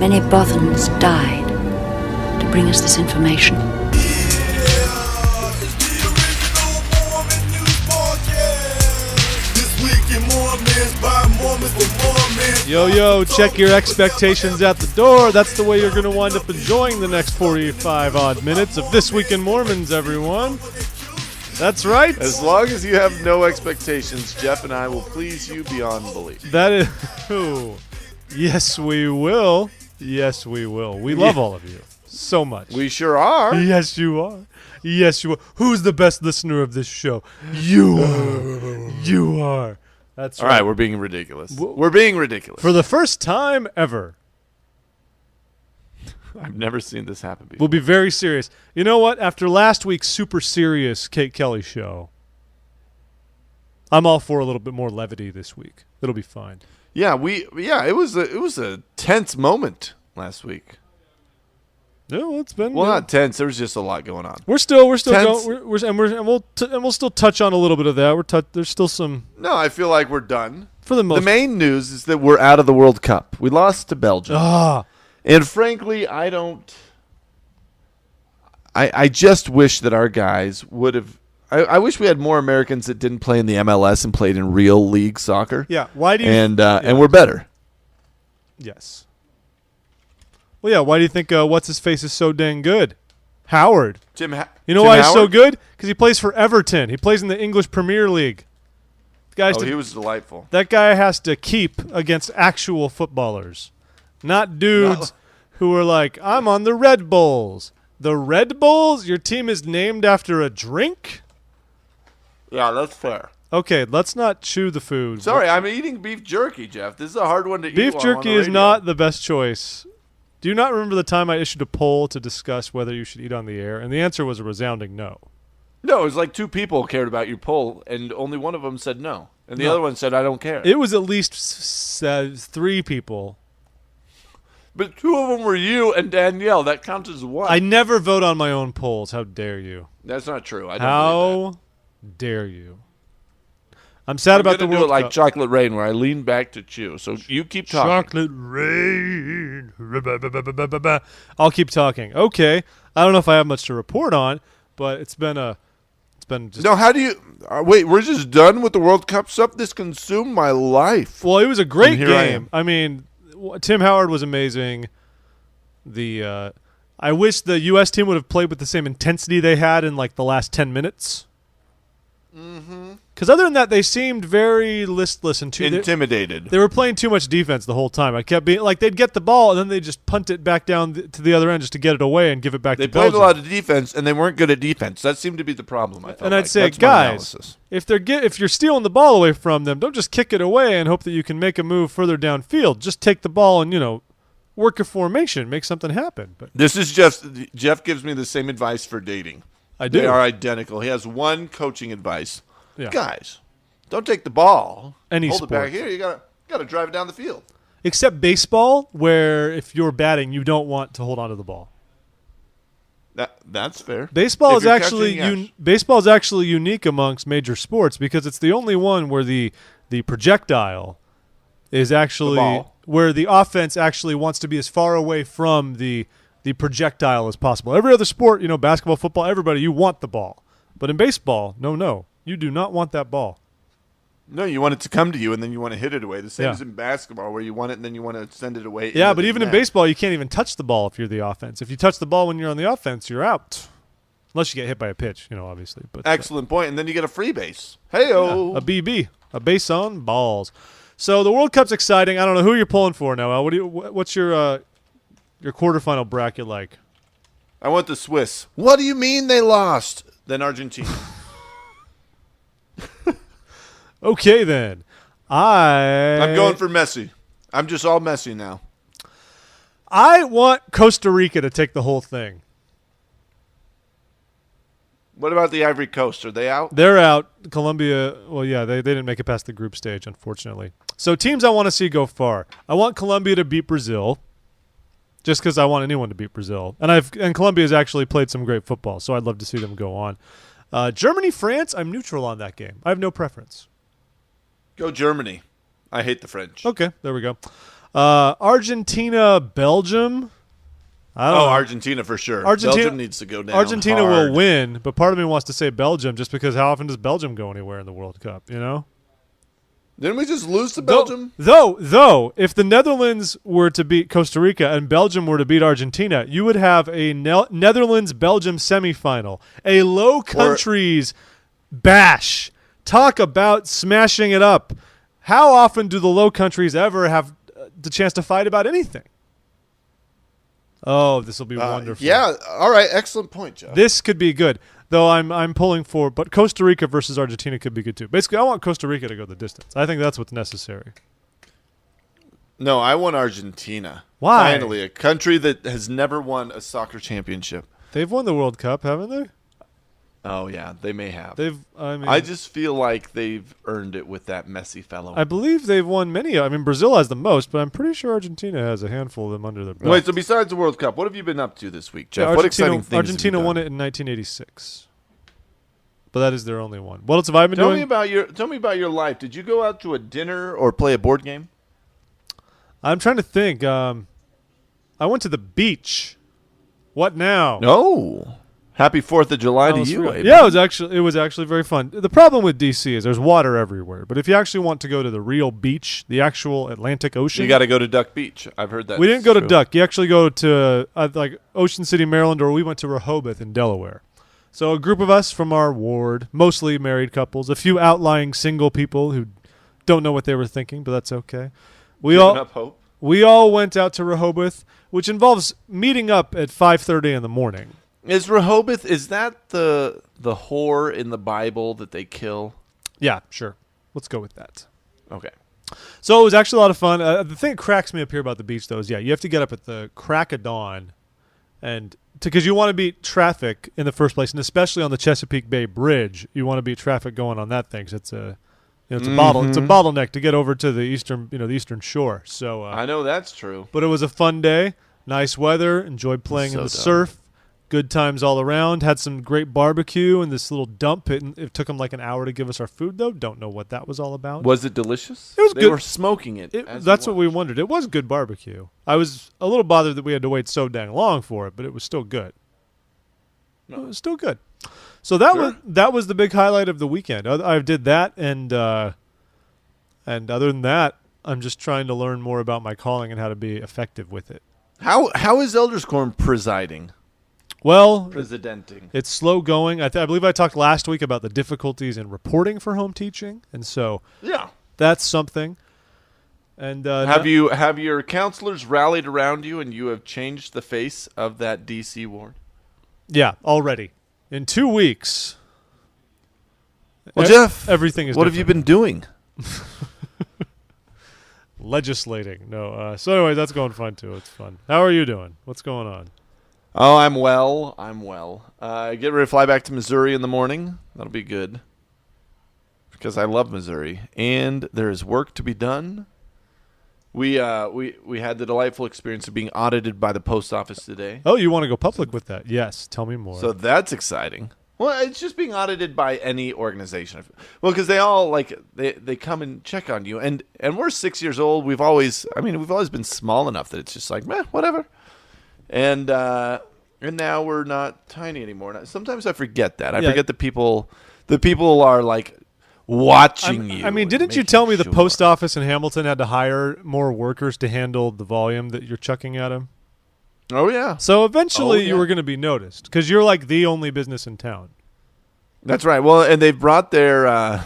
Many Bothans died to bring us this information. Yo, check your expectations at the door. That's the way you're going to wind up enjoying the next 45 odd minutes of This Week in Mormons, everyone. That's right. As long as you have no expectations, Jeff and I will please you beyond belief. That is... Ooh. Yes, we will. Yes, we will. We love all of you so much. We sure are. Yes, you are. Yes, you are. Who's the best listener of this show? You are. You are. That's right. All right, we're being ridiculous. We're being ridiculous. For the first time ever. I've never seen this happen before. We'll be very serious. You know what? After last week's super serious Kate Kelly show, I'm all for a little bit more levity this week. It'll be fine. Yeah, it was a tense moment last week. Yeah, well, it's been not tense. There was just a lot going on. We're still tense. going, and we'll still touch on a little bit of that. There's still some. No, I feel like we're done. For the most. The main news is that we're out of the World Cup. We lost to Belgium. And frankly, I just wish that our guys would have. I wish we had more Americans that didn't play in the MLS and played in real league soccer. Yeah. Why do you? And we're better. Yes. Well, yeah. Why do you think what's his face is so dang good? Howard. You know Tim why Howard? he's so good? Because he plays for Everton. He plays in the English Premier League. He was delightful. That guy has to keep against actual footballers, not dudes who are like, I'm on the Red Bulls. The Red Bulls? Your team is named after a drink? Yeah, that's fair. Okay, let's not chew the food. Sorry, I'm eating beef jerky, Jeff. This is a hard one to eat. Beef jerky is not the best choice. Do you not remember the time I issued a poll to discuss whether you should eat on the air? And the answer was a resounding no. No, it was like two people cared about your poll, and only one of them said no. And the other one said, I don't care. It was at least 3 people. But 2 of them were you and Danielle. That counts as 1. I never vote on my own polls. How dare you? That's not true. I don't How dare you? I'm sad about the World do it like Cup. Chocolate Rain, where I lean back to chew. So you keep talking. Chocolate Rain. I'll keep talking. Okay. I don't know if I have much to report on, but it's been just. No, how do you wait? We're just done with the World Cup stuff. This consumed my life. Well, it was a great here game. I mean, Tim Howard was amazing. I wish the U.S. team would have played with the same intensity they had in like the last 10 minutes. Mm-hmm. Because other than that, they seemed very listless and intimidated. They were playing too much defense the whole time. I kept being like, they'd get the ball and then they just punt it back down to the other end just to get it away and give it back to Belgium. They played a lot of defense and they weren't good at defense. That seemed to be the problem. I thought. And I'd say, guys, if you're stealing the ball away from them, don't just kick it away and hope that you can make a move further downfield. Just take the ball and work a formation, make something happen. But this is Jeff gives me the same advice for dating. I do. They are identical. He has one coaching advice. Yeah. Guys, don't take the ball. Any Hold sport. it back here. You gotta drive it down the field. Except baseball, where if you're batting, you don't want to hold on to the ball. That's fair. Baseball is actually unique amongst major sports because it's the only one where the projectile is actually where the offense actually wants to be as far away from the projectile as possible. Every other sport, basketball, football, everybody, you want the ball. But in baseball, no. You do not want that ball. No, you want it to come to you, and then you want to hit it away. The same as in basketball, where you want it, and then you want to send it away. Yeah, but even in baseball, you can't even touch the ball if you're the offense. If you touch the ball when you're on the offense, you're out. Unless you get hit by a pitch, obviously. But excellent point, and then you get a free base. Hey-o. Yeah, a BB, a base on balls. So the World Cup's exciting. I don't know who you're pulling for now. What's your quarterfinal bracket like? I want the Swiss. What do you mean they lost? Then Argentina. Okay, then. I'm going for Messi. I'm just all Messi now. I want Costa Rica to take the whole thing. What about the Ivory Coast? Are they out? They're out. Colombia, well, yeah, they didn't make it past the group stage, unfortunately. So teams I want to see go far. I want Colombia to beat Brazil, just because I want anyone to beat Brazil. And Colombia has actually played some great football, so I'd love to see them go on. Germany, France, I'm neutral on that game. I have no preference. Go Germany. I hate the French. Okay, there we go. Argentina, Belgium. I don't know. Argentina for sure. Belgium needs to go down. Argentina hard. will win, but part of me wants to say Belgium just because how often does Belgium go anywhere in the World Cup, you know? Didn't we just lose to Belgium? Though, if the Netherlands were to beat Costa Rica and Belgium were to beat Argentina, you would have a Netherlands-Belgium semifinal, a low countries bash. Talk about smashing it up. How often do the low countries ever have the chance to fight about anything? Oh, this will be wonderful. Yeah, all right, excellent point, Jeff. This could be good. Though I'm pulling for, but Costa Rica versus Argentina could be good too. Basically, I want Costa Rica to go the distance. I think that's what's necessary. No, I want Argentina. Why? Finally, a country that has never won a soccer championship. They've won the World Cup, haven't they? Oh yeah, they may have. I just feel like they've earned it with that Messi fellow. I believe they've won many. I mean, Brazil has the most, but I'm pretty sure Argentina has a handful of them under their belt. Wait, so besides the World Cup, what have you been up to this week, Jeff? What exciting things Argentina won it in 1986, but that is their only one. What else have I been doing? Tell me about your life. Did you go out to a dinner or play a board game? I'm trying to think. I went to the beach. What now? No. Happy 4th of July to you, Abe. Yeah, it was actually very fun. The problem with DC is there's water everywhere, but if you actually want to go to the real beach, the actual Atlantic Ocean, you got to go to Duck Beach. I've heard that. We didn't go to Duck. You actually go to like Ocean City, Maryland, or we went to Rehoboth in Delaware. So a group of us from our ward, mostly married couples, a few outlying single people who don't know what they were thinking, but that's okay. We all went out to Rehoboth, which involves meeting up at 5:30 in the morning. Is Rehoboth, is that the whore in the Bible that they kill? Yeah, sure. Let's go with that. Okay. So it was actually a lot of fun. The thing that cracks me up here about the beach, though, is, you have to get up at the crack of dawn because you want to beat traffic in the first place, and especially on the Chesapeake Bay Bridge, you want to beat traffic going on that thing. 'Cause it's a bottleneck to get over to the eastern shore. So I know that's true. But it was a fun day, nice weather, enjoyed playing in the surf. Good times all around. Had some great barbecue in this little dump pit. It took them like an hour to give us our food, though. Don't know what that was all about. Was it delicious? It was good. They were smoking it. That's what we wondered. It was good barbecue. I was a little bothered that we had to wait so dang long for it, but it was still good. No. It was still good. So that was the big highlight of the weekend. I did that, and other than that, I'm just trying to learn more about my calling and how to be effective with it. How is Elders Quorum presiding? Well, presidenting. It's slow going. I believe I talked last week about the difficulties in reporting for home teaching, and so that's something. And have your counselors rallied around you, and you have changed the face of that DC ward? Yeah, already in 2 weeks. Well, Jeff, everything is. What have you been doing? Legislating. No. So anyway, that's going fun too. It's fun. How are you doing? What's going on? Oh, I'm well. Get ready to fly back to Missouri in the morning. That'll be good. Because I love Missouri. And there is work to be done. We had the delightful experience of being audited by the post office today. Oh, you want to go public with that? Yes. Tell me more. So that's exciting. Well, it's just being audited by any organization. Well, because they all they come and check on you. And we're 6 years old. We've always been small enough that it's just like, whatever. And now we're not tiny anymore. Sometimes I forget that. I forget the people are like watching you. I mean, didn't you tell me the post office in Hamilton had to hire more workers to handle the volume that you're chucking at them? Oh, yeah. So eventually you were going to be noticed because you're like the only business in town. That's right. Well, and they've brought their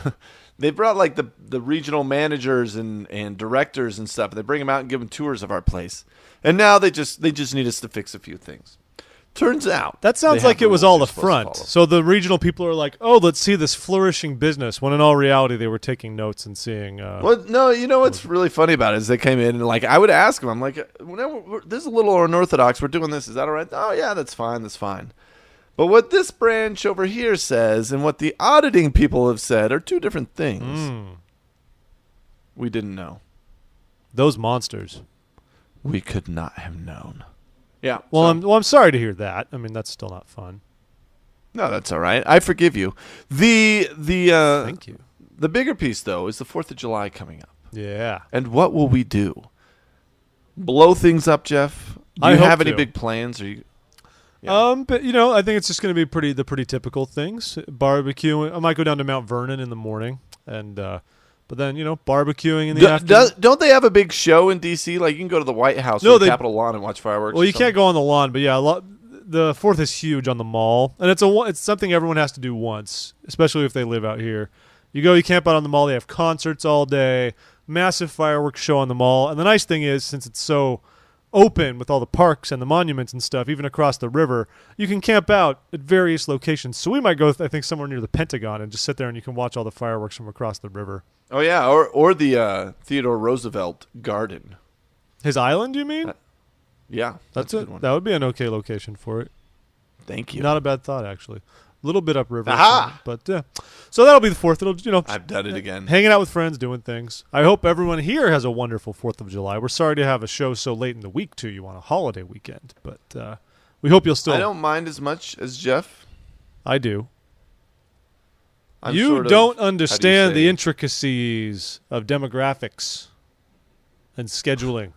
they brought like the regional managers and directors and stuff. They bring them out and give them tours of our place. And now they just need us to fix a few things. Turns out that sounds like it was all a front. So the regional people are like, "Oh, let's see this flourishing business," when in all reality they were taking notes and seeing. Well, no, you know what's really funny about it is they came in and like I would ask them, I'm like, "This is a little unorthodox. We're doing this. Is that all right?" "Oh yeah, that's fine. That's fine." But what this branch over here says and what the auditing people have said are two different things. We didn't know. Those monsters. We could not have known. Yeah. Well, I'm sorry to hear that. I mean, that's still not fun. No, that's all right. I forgive you. Thank you. The bigger piece, though, is the 4th of July coming up. Yeah. And what will we do? blow things up, Jeff? Do you have any big plans? Or you? Yeah. But I think it's just going to be the pretty typical things. Barbecuing. I might go down to Mount Vernon in the morning, and but then barbecuing in the afternoon. Don't they have a big show in D.C.? Like you can go to the White House or the Capitol lawn and watch fireworks. Well, you can't go on the lawn, but yeah, the 4th is huge on the mall, and it's something everyone has to do once, especially if they live out here. You camp out on the mall. They have concerts all day, massive fireworks show on the mall, and the nice thing is, since it's so open with all the parks and the monuments and stuff, even across the river, you can camp out at various locations. So we might go, I think, somewhere near the Pentagon and just sit there and you can watch all the fireworks from across the river. Oh, yeah, or the Theodore Roosevelt Garden. His island, you mean? Yeah, that's a good one. That would be an okay location for it. Thank you. Not a bad thought, actually. A little bit upriver. Aha! But yeah. So that'll be the 4th. It'll, I've done it again. Hanging out with friends, doing things. I hope everyone here has a wonderful 4th of July. We're sorry to have a show so late in the week to you on a holiday weekend, but we hope you'll still. I don't mind as much as Jeff. I do. You don't understand the intricacies of demographics and scheduling.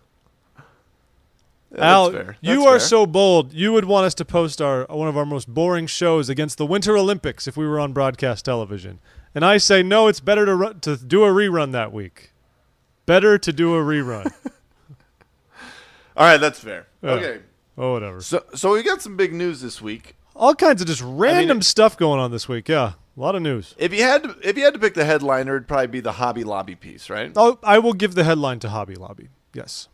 Yeah, Al, that's fair. you are so bold. You would want us to post one of our most boring shows against the Winter Olympics if we were on broadcast television. And I say, no, it's better to do a rerun that week. Better to do a rerun. All right, that's fair. Yeah. Okay. Oh, whatever. So we got some big news this week. All kinds of just random stuff going on this week. Yeah, a lot of news. If you had to pick the headliner, it'd probably be the Hobby Lobby piece, right? Oh, I will give the headline to Hobby Lobby. Yes.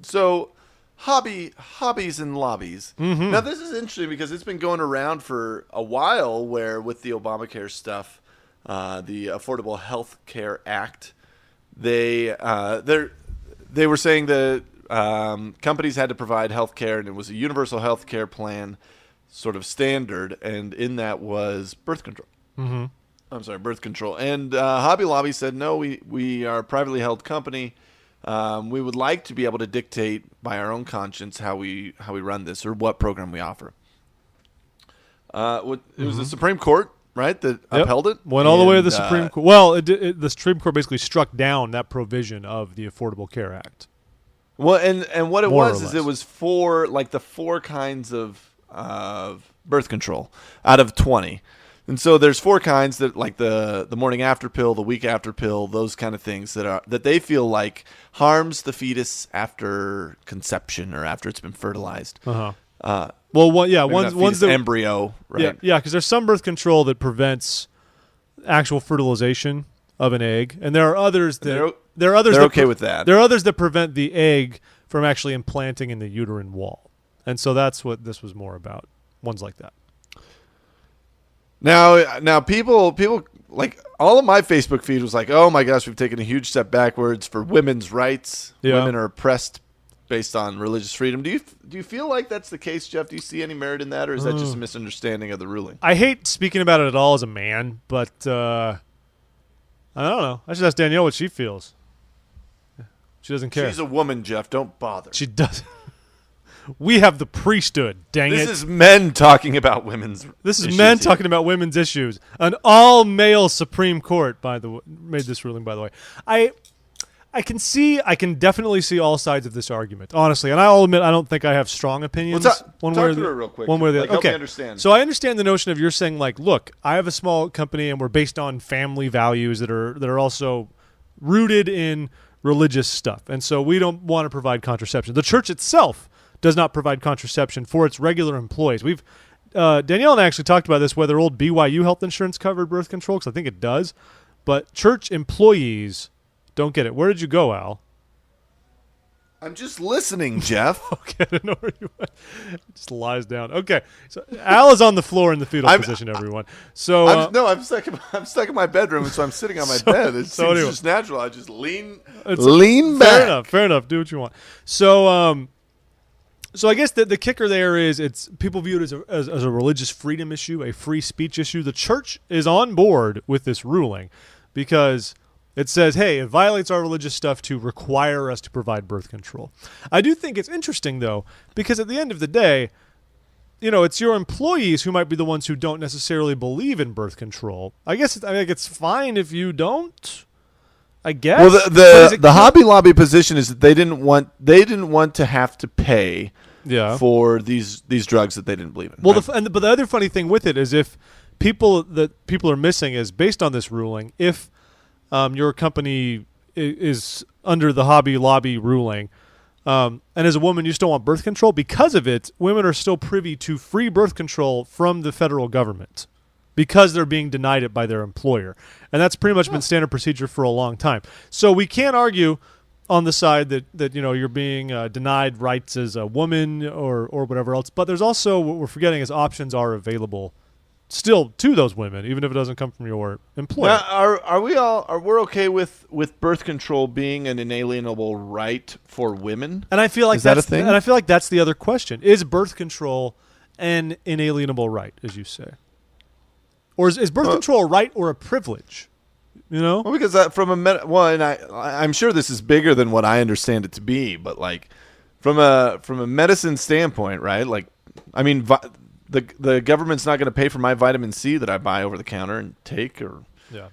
So, hobbies and lobbies. Mm-hmm. Now, this is interesting because it's been going around for a while. Where with the Obamacare stuff, the Affordable Health Care Act, they were saying that companies had to provide health care, and it was a universal health care plan sort of standard, and in that was birth control. Mm-hmm. I'm sorry, birth control. And Hobby Lobby said, no, we are a privately held company. We would like to be able to dictate by our own conscience how we run this or what program we offer. It was the Supreme Court, right, that upheld it? Went all the way to the Supreme Court. Well, the Supreme Court basically struck down that provision of the Affordable Care Act. Well, and what it was is it was the 4 kinds of birth control out of 20. And so there's 4 kinds that like the morning after pill, the week after pill, those kind of things that they feel like harms the fetus after conception or after it's been fertilized. Uh-huh. One's the embryo, right? Yeah, because there's some birth control that prevents actual fertilization of an egg, and there are others that they're okay with that. There are others that prevent the egg from actually implanting in the uterine wall, and so that's what this was more about. Ones like that. Now, people like all of my Facebook feed was like, "Oh my gosh, we've taken a huge step backwards for women's rights. Yeah. Women are oppressed based on religious freedom." Do you feel like that's the case, Jeff? Do you see any merit in that, or is that just a misunderstanding of the ruling? I hate speaking about it at all as a man, but I don't know. I should ask Danielle what she feels. She doesn't care. She's a woman, Jeff. Don't bother. She doesn't. We have the priesthood, dang it. This is men talking about women's issues talking about women's issues. An all-male Supreme Court, made this ruling, by the way. I can definitely see all sides of this argument, honestly. And I'll admit I don't think I have strong opinions one way or the other. Help me understand. So I understand the notion of you're saying, like, look, I have a small company and we're based on family values that are also rooted in religious stuff. And so we don't want to provide contraception. The church itself does not provide contraception for its regular employees. Danielle and I actually talked about this, whether old BYU health insurance covered birth control, because I think it does. But church employees don't get it. Where did you go, Al? I'm just listening, Jeff. Okay, I don't know where you went. Just lies down. Okay, so Al is on the floor in the fetal position, everyone. So I'm stuck in my bedroom, and so I'm sitting on my bed. It seems just natural. I just lean back. Fair enough. Do what you want. So I guess the kicker there is people view it as a religious freedom issue, a free speech issue. The church is on board with this ruling because it says, hey, it violates our religious stuff to require us to provide birth control. I do think it's interesting, though, because at the end of the day, it's your employees who might be the ones who don't necessarily believe in birth control. I guess it's fine if you don't. I guess. Well, the Hobby Lobby position is that they didn't want to have to pay for these drugs that they didn't believe in. Well, right? But the other funny thing with it is if people are missing is based on this ruling. If your company is under the Hobby Lobby ruling, and as a woman you still want birth control, because of it, women are still privy to free birth control from the federal government because they're being denied it by their employer. And that's pretty much been standard procedure for a long time. So we can't argue on the side that you're being denied rights as a woman or whatever else. But there's also, what we're forgetting is options are available still to those women, even if it doesn't come from your employer. Now, are we okay with birth control being an inalienable right for women? And I feel like is that a thing? And I feel like that's the other question: is birth control an inalienable right, as you say, or is birth control a right or a privilege? Well, because I'm sure this is bigger than what I understand it to be, but like from a medicine standpoint, right? Like, I mean. The government's not going to pay for my vitamin C that I buy over the counter and take, or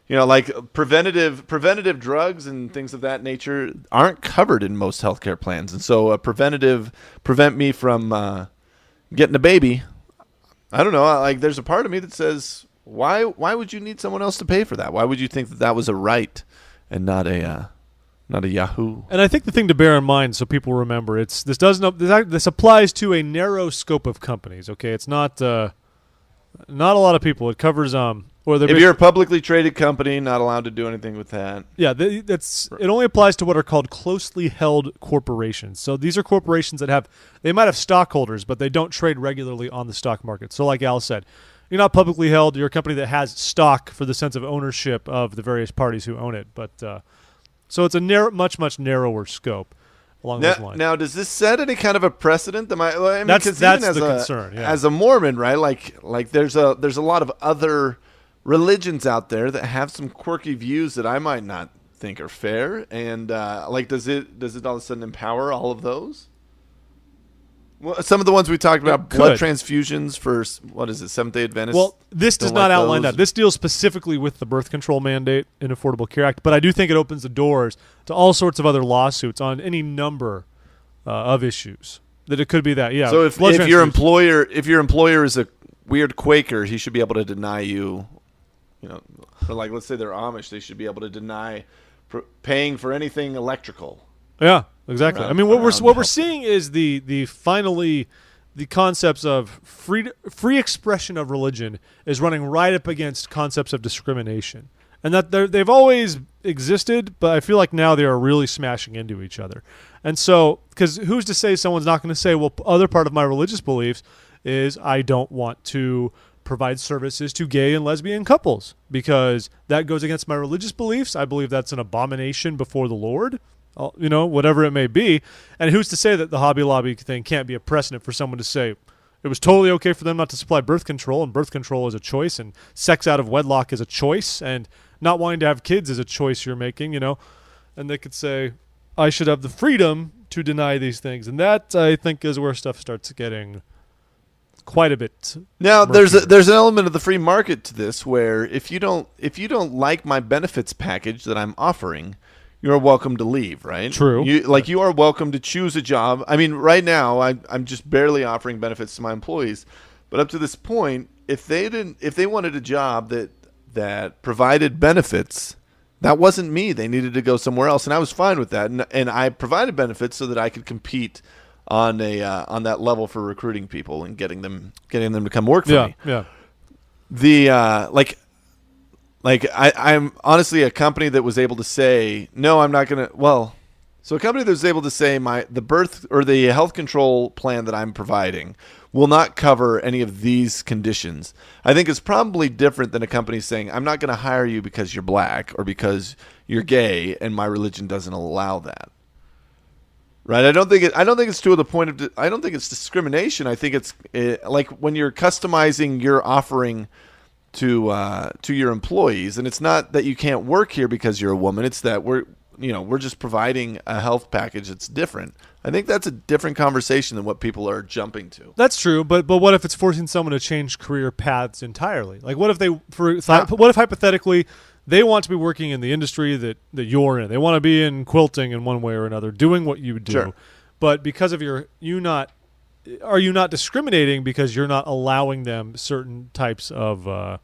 like preventative drugs and things of that nature aren't covered in most healthcare plans, and so prevent me from getting a baby. I don't know. Like, there's a part of me that says, why would you need someone else to pay for that? Why would you think that was a right and not a Yahoo? And I think the thing to bear in mind, so people remember, this applies to a narrow scope of companies. Okay, it's not a lot of people. It covers if you're a publicly traded company, not allowed to do anything with that. Yeah, it only applies to what are called closely held corporations. So these are corporations that they might have stockholders, but they don't trade regularly on the stock market. So like Al said, you're not publicly held. You're a company that has stock for the sense of ownership of the various parties who own it, but. So it's a much narrower scope along those lines. Now, does this set any kind of a precedent? That's the concern. Yeah. As a Mormon, right? Like there's a lot of other religions out there that have some quirky views that I might not think are fair, and does it all of a sudden empower all of those? Well, some of the ones we talked about, blood transfusions for, what is it, Seventh-day Adventists? Well, this does not outline that. This deals specifically with the birth control mandate in Affordable Care Act, but I do think it opens the doors to all sorts of other lawsuits on any number of issues. That it could be that, yeah. So if your employer is a weird Quaker, he should be able to deny you, or like let's say they're Amish, they should be able to deny paying for anything electrical. Yeah. Exactly. I mean, what we're seeing is the concepts of free expression of religion is running right up against concepts of discrimination, and that they've always existed, but I feel like now they are really smashing into each other. And so, because who's to say someone's not going to say, well, other part of my religious beliefs is I don't want to provide services to gay and lesbian couples because that goes against my religious beliefs. I believe that's an abomination before the Lord. Whatever it may be. And who's to say that the Hobby Lobby thing can't be a precedent for someone to say it was totally okay for them not to supply birth control, and birth control is a choice, and sex out of wedlock is a choice, and not wanting to have kids is a choice you're making, and they could say, I should have the freedom to deny these things. And that, I think, is where stuff starts getting quite a bit. Now, there's an element of the free market to this where if you don't like my benefits package that I'm offering, you're welcome to leave, right? True. You are welcome to choose a job. I mean, right now, I'm just barely offering benefits to my employees, but up to this point, if they wanted a job that provided benefits, that wasn't me. They needed to go somewhere else, and I was fine with that. And I provided benefits so that I could compete on that level for recruiting people and getting them to come work for me. Yeah. I'm honestly a company that was able to say, no, I'm not going to. Well, so a company that was able to say the birth or the health control plan that I'm providing will not cover any of these conditions. I think it's probably different than a company saying, I'm not going to hire you because you're black or because you're gay and my religion doesn't allow that. Right? I don't think it's to the point of. I don't think it's discrimination. I think it's like when you're customizing your offering to your employees, and it's not that you can't work here because you're a woman. It's that we're just providing a health package that's different. I think that's a different conversation than what people are jumping to. That's true, but what if it's forcing someone to change career paths entirely? Like, what if hypothetically they want to be working in the industry that you're in. They want to be in quilting in one way or another, doing what you do. Sure. But because of are you not discriminating because you're not allowing them certain types of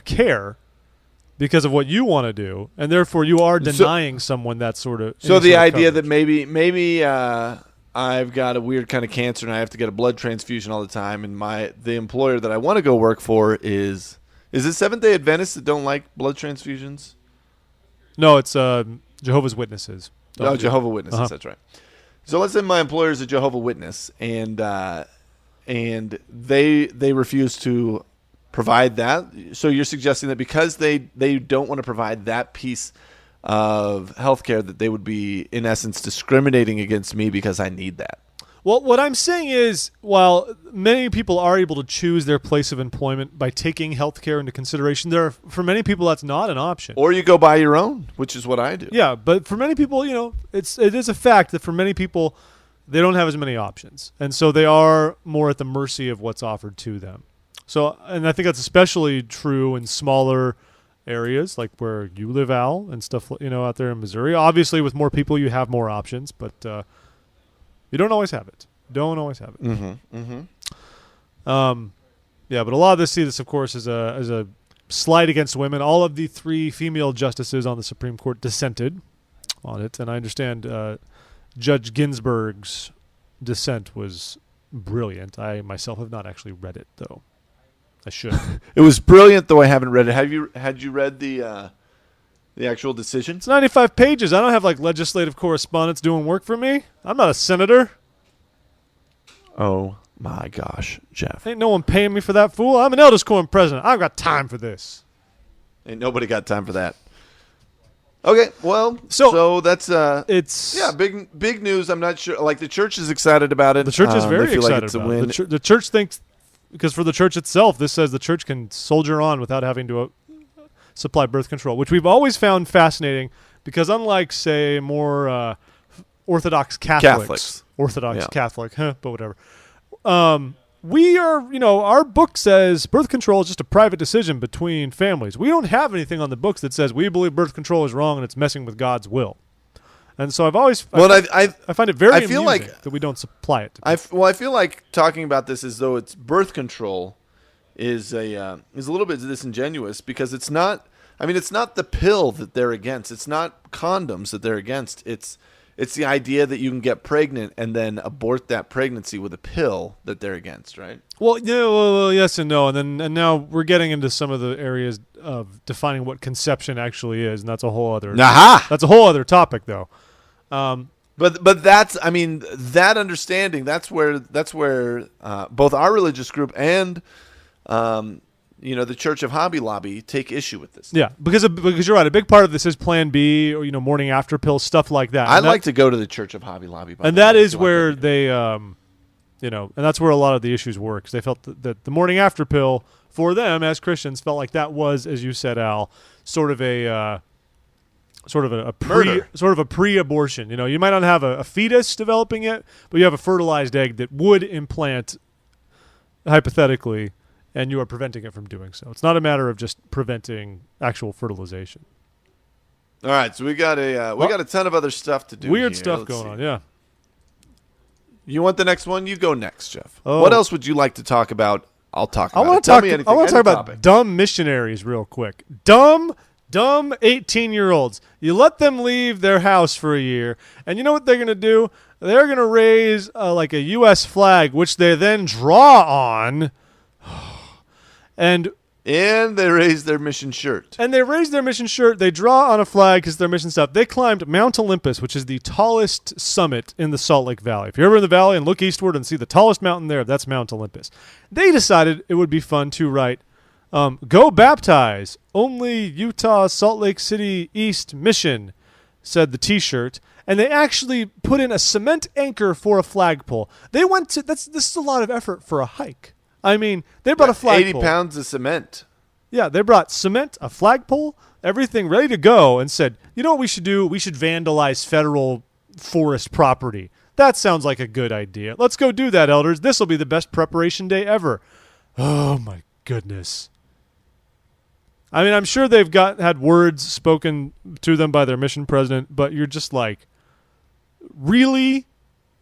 care because of what you want to do, and therefore you are denying someone that sort of. So the idea coverage. that maybe I've got a weird kind of cancer and I have to get a blood transfusion all the time, and the employer that I want to go work for is it Seventh-day Adventists that don't like blood transfusions? No, it's Jehovah's Witnesses. Jehovah's Witnesses. That's right. So let's say my employer is a Jehovah's Witness, and they refuse to provide that. So you're suggesting that because they don't want to provide that piece of healthcare, that they would be in essence discriminating against me because I need that. Well, what I'm saying is, while many people are able to choose their place of employment by taking healthcare into consideration, for many people that's not an option. Or you go buy your own, which is what I do. Yeah, but for many people, it is a fact that for many people, they don't have as many options, and so they are more at the mercy of what's offered to them. So, and I think that's especially true in smaller areas like where you live, Al, and stuff, out there in Missouri. Obviously, with more people, you have more options, but you don't always have it. Mm-hmm. Mm-hmm. Yeah, but a lot of this, of course, is a slight against women. All of the 3 female justices on the Supreme Court dissented on it, and I understand Judge Ginsburg's dissent was brilliant. I myself have not actually read it, though. I should. It was brilliant, though I haven't read it. Had you read the actual decision? It's 95 pages. I don't have legislative correspondence doing work for me. I'm not a senator. Oh my gosh, Jeff! Ain't no one paying me for that, fool. I'm an eldest quorum president. I've got time for this. Ain't nobody got time for that. Okay, well, so that's it's big news. I'm not sure. The church is excited about it. The church is very they feel excited like it's a about win. it. The church thinks, because for the church itself, this says the church can soldier on without having to supply birth control, which we've always found fascinating because unlike, say, more Orthodox Catholics. Catholic, but whatever. We are, our book says birth control is just a private decision between families. We don't have anything on the books that says we believe birth control is wrong and it's messing with God's will. And so I find it very amusing that we don't supply it. I feel like talking about this as though it's birth control is a little bit disingenuous because it's not. I mean, it's not the pill that they're against. It's not condoms that they're against. It's the idea that you can get pregnant and then abort that pregnancy with a pill that they're against, right? Well, yeah, well, yes and no, and now we're getting into some of the areas of defining what conception actually is, and that's a whole other. That's a whole other topic, though. But that's, I mean, that understanding. That's where both our religious group and the Church of Hobby Lobby take issue with this. Yeah, because you're right. A big part of this is Plan B or morning after pills, stuff like that. I'd like to go to the Church of Hobby Lobby, and that is where they, and that's where a lot of the issues were because they felt that the morning after pill for them as Christians felt like that was, as you said, Al, sort of a pre-abortion. You might not have a fetus developing yet, but you have a fertilized egg that would implant hypothetically. And you are preventing it from doing so. It's not a matter of just preventing actual fertilization. All right, so we got a ton of other stuff to do. Weird here. stuff Let's going see. on, yeah. You want the next one? You go next, Jeff. Oh. What else would you like to talk about? I'll talk about I want it. to talk about dumb missionaries real quick. Dumb 18-year-olds. You let them leave their house for a year, and you know what they're going to do? They're going to raise a U.S. flag, which they then draw on. And they raise their mission shirt. They draw on a flag because their mission stuff. They climbed Mount Olympus, which is the tallest summit in the Salt Lake Valley. If you're ever in the valley and look eastward and see the tallest mountain there, that's Mount Olympus. They decided it would be fun to write, "Go baptize, only Utah Salt Lake City East Mission," said the T-shirt. And they actually put in a cement anchor for a flagpole. They went to this is a lot of effort for a hike. I mean, they brought a flagpole. 80 pounds of cement. Yeah, they brought cement, a flagpole, everything ready to go, and said, you know what we should do? We should vandalize federal forest property. That sounds like a good idea. Let's go do that, elders. This will be the best preparation day ever. Oh, my goodness. I mean, I'm sure they've had words spoken to them by their mission president, but you're just like, really?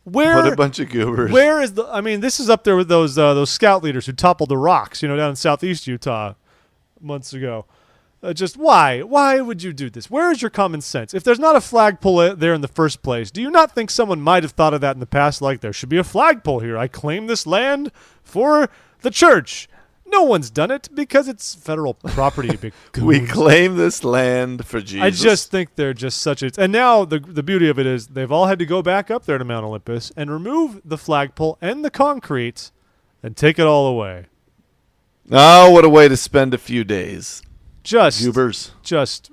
What a bunch of goobers. Where is the? I mean, this is up there with those scout leaders who toppled the rocks, down in southeast Utah months ago. Just why? Why would you do this? Where is your common sense? If there's not a flagpole there in the first place, do you not think someone might have thought of that in the past? Like, there should be a flagpole here. I claim this land for the church. No one's done it because it's federal property. Big we claim this land for Jesus. I just think they're just such a... And now the beauty of it is they've all had to go back up there to Mount Olympus and remove the flagpole and the concrete and take it all away. Oh, what a way to spend a few days. Goobers. Just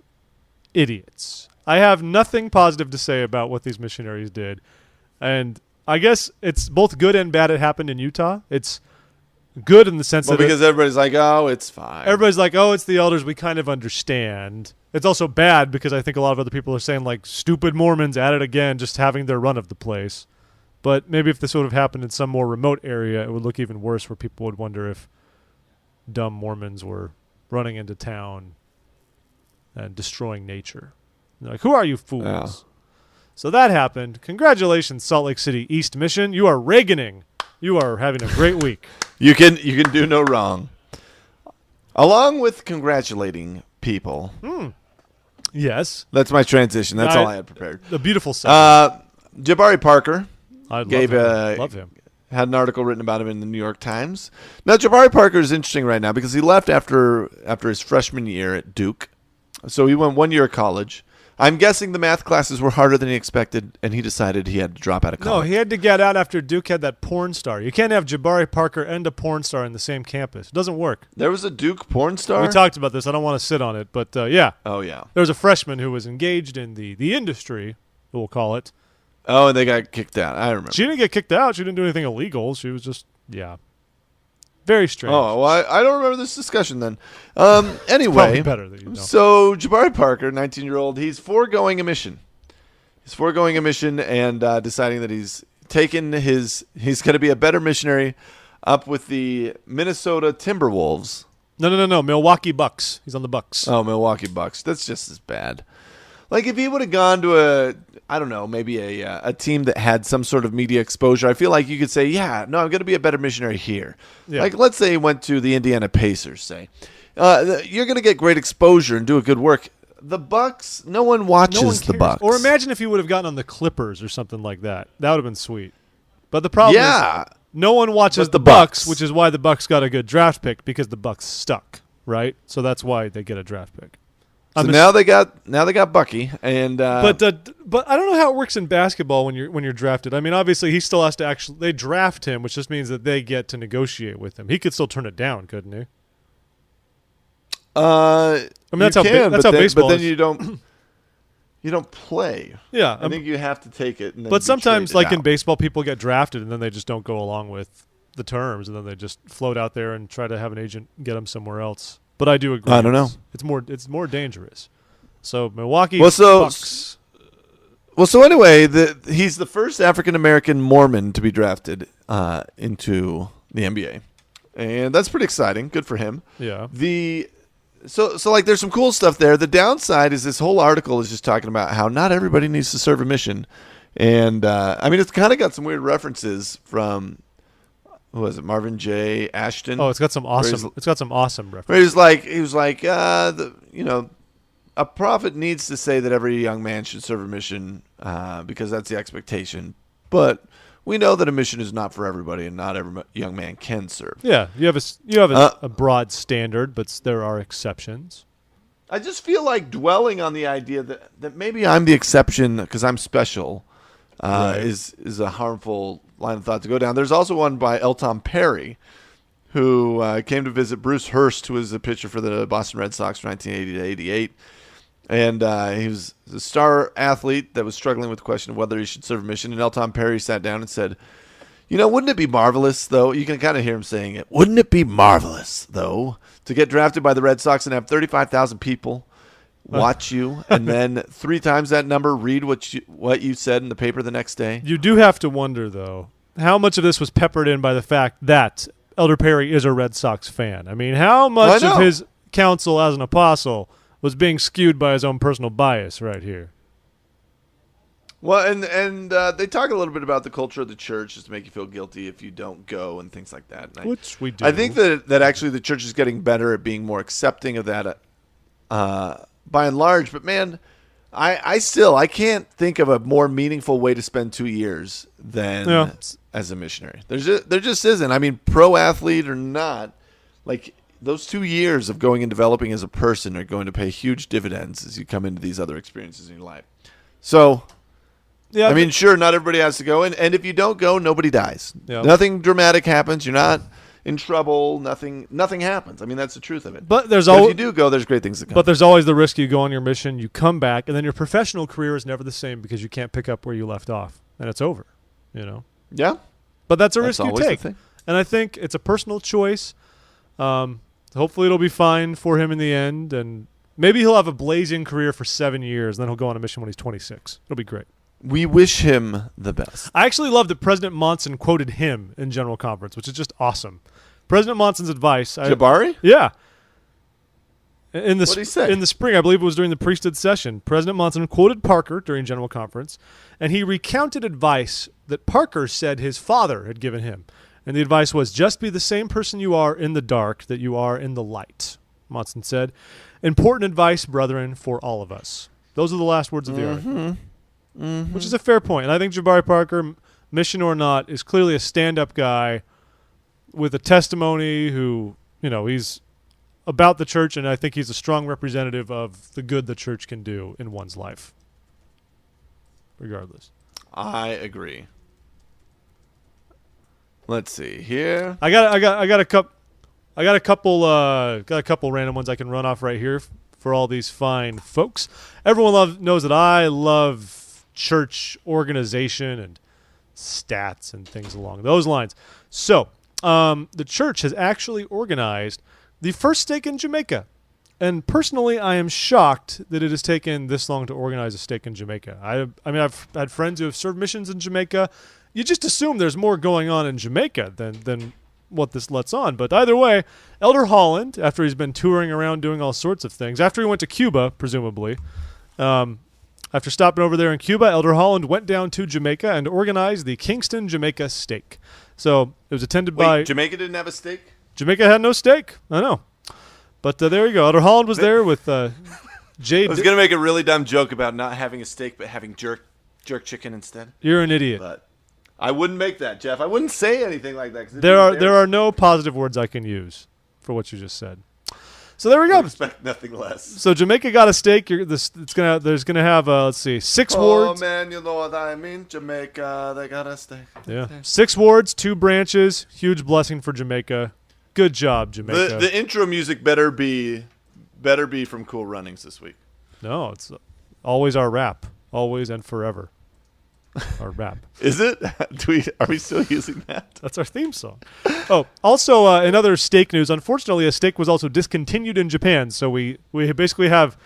idiots. I have nothing positive to say about what these missionaries did. And I guess it's both good and bad it happened in Utah. It's good in the sense that because everybody's like, oh, it's fine. Everybody's like, oh, it's the elders. We kind of understand. It's also bad because I think a lot of other people are saying, like, stupid Mormons at it again, just having their run of the place. But maybe if this would have happened in some more remote area, it would look even worse, where people would wonder if dumb Mormons were running into town and destroying nature. They're like, who are you fools? Yeah. So that happened. Congratulations, Salt Lake City East Mission. You are Reaganing. You are having a great week. You can do no wrong. Along with congratulating people. Yes. That's my transition. That's all I had prepared. A beautiful segment. Jabari Parker. Love him. Had an article written about him in the New York Times. Now, Jabari Parker is interesting right now because he left after his freshman year at Duke. So he went 1 year of college. I'm guessing the math classes were harder than he expected, and he decided he had to drop out of college. No, he had to get out after Duke had that porn star. You can't have Jabari Parker and a porn star in the same campus. It doesn't work. There was a Duke porn star? We talked about this. I don't want to sit on it, but yeah. Oh, yeah. There was a freshman who was engaged in the industry, we'll call it. Oh, and they got kicked out. I remember. She didn't get kicked out. She didn't do anything illegal. She was just, very strange. Oh, well, I don't remember this discussion then. Anyway, better that you don't. So Jabari Parker, 19-year-old, he's foregoing a mission. He's foregoing a mission and deciding that he's going to be a better missionary up with the Minnesota Timberwolves. No. Milwaukee Bucks. He's on the Bucks. Oh, Milwaukee Bucks. That's just as bad. Like, if he would have gone to maybe a team that had some sort of media exposure, I feel like you could say, I'm going to be a better missionary here. Yeah. Like, let's say he went to the Indiana Pacers, say. You're going to get great exposure and do a good work. The Bucks, no one watches the Bucks. Or imagine if he would have gotten on the Clippers or something like that. That would have been sweet. But the problem is no one watches the Bucks, which is why the Bucks got a good draft pick, because the Bucks stuck, right? So that's why they get a draft pick. So now they got Bucky, and but I don't know how it works in basketball when you're drafted. I mean, obviously he still has to they draft him, which just means that they get to negotiate with him. He could still turn it down, couldn't he? I mean, that's how baseball. But then you don't play. Yeah, I think you have to take it. And then but sometimes, like out. in baseball, people get drafted and then they just don't go along with the terms, and then they just float out there and try to have an agent get them somewhere else. But I do agree. I don't know. It's more dangerous. So Milwaukee Bucks. Well, so anyway, he's the first African American Mormon to be drafted into the NBA, and that's pretty exciting. Good for him. Yeah. So like, there's some cool stuff there. The downside is this whole article is just talking about how not everybody needs to serve a mission, and I mean, it's kind of got some weird references from. Who was it? Marvin J. Ashton. Oh, it's got some awesome references. Where he was like, a prophet needs to say that every young man should serve a mission because that's the expectation. But we know that a mission is not for everybody, and not every young man can serve. Yeah, you have a broad standard, but there are exceptions. I just feel like dwelling on the idea that maybe I'm the exception because I'm special is a harmful line of thought to go down. There's also one by Elton Perry, who came to visit Bruce Hurst, who was a pitcher for the Boston Red Sox from 1980 to 88. And he was a star athlete that was struggling with the question of whether he should serve a mission. And Elton Perry sat down and said, wouldn't it be marvelous, though? You can kind of hear him saying it. Wouldn't it be marvelous, though, to get drafted by the Red Sox and have 35,000 people watch you, and then 3 times that number read what you said in the paper the next day? You do have to wonder, though, how much of this was peppered in by the fact that Elder Perry is a Red Sox fan. I mean, how much of his counsel as an apostle was being skewed by his own personal bias right here. Well, and they talk a little bit about the culture of the church, just to make you feel guilty if you don't go and things like that. Which we do. I think that actually the church is getting better at being more accepting of that by and large. But, man, I can't think of a more meaningful way to spend 2 years than as a missionary. There just isn't. I mean, pro athlete or not, like those 2 years of going and developing as a person are going to pay huge dividends as you come into these other experiences in your life. So... yeah, I mean, sure, not everybody has to go, and if you don't go, nobody dies. Yep. Nothing dramatic happens. You're not in trouble. Nothing happens. I mean, that's the truth of it. But if you do go, there's great things that come. But there's always the risk you go on your mission, you come back, and then your professional career is never the same because you can't pick up where you left off, and it's over. Yeah. But that's a risk you take, and I think it's a personal choice. Hopefully, it'll be fine for him in the end, and maybe he'll have a blazing career for 7 years, and then he'll go on a mission when he's 26. It'll be great. We wish him the best. I actually love that President Monson quoted him in General Conference, which is just awesome. President Monson's advice. Jabari? Yeah. What did he say? In the spring, I believe it was during the priesthood session, President Monson quoted Parker during General Conference, and he recounted advice that Parker said his father had given him. And the advice was, just be the same person you are in the dark that you are in the light, Monson said. Important advice, brethren, for all of us. Those are the last words of the article. Mm-hmm. Which is a fair point. And I think Jabari Parker, mission or not, is clearly a stand-up guy with a testimony who, he's about the church, and I think he's a strong representative of the good the church can do in one's life. Regardless. I agree. Let's see here. I got a couple random ones I can run off right here for all these fine folks. Everyone knows that I love church organization and stats and things along those lines. So, the church has actually organized the first stake in Jamaica. And personally, I am shocked that it has taken this long to organize a stake in Jamaica. I've had friends who have served missions in Jamaica. You just assume there's more going on in Jamaica than what this lets on. But either way, Elder Holland, after he's been touring around doing all sorts of things, after he went to Cuba, presumably, after stopping over there in Cuba, Elder Holland went down to Jamaica and organized the Kingston Jamaica Stake. So it was attended by... Jamaica didn't have a stake? Jamaica had no stake. I know. But there you go. Elder Holland was there with Jay... I was going to make a really dumb joke about not having a steak but having jerk chicken instead. You're an idiot. But I wouldn't make that, Jeff. I wouldn't say anything like that. There are no positive words I can use for what you just said. So there we go. I expect nothing less. So Jamaica got a stake. There's gonna have 6 wards. Oh man, you know what I mean. Jamaica, they got a stake. Yeah, 6 wards, 2 branches. Huge blessing for Jamaica. Good job, Jamaica. The intro music better be from Cool Runnings this week. No, it's always our rap, always and forever. Our rap. Is it? Are we still using that? That's our theme song. Oh, also in other steak news, unfortunately, a steak was also discontinued in Japan. So we basically have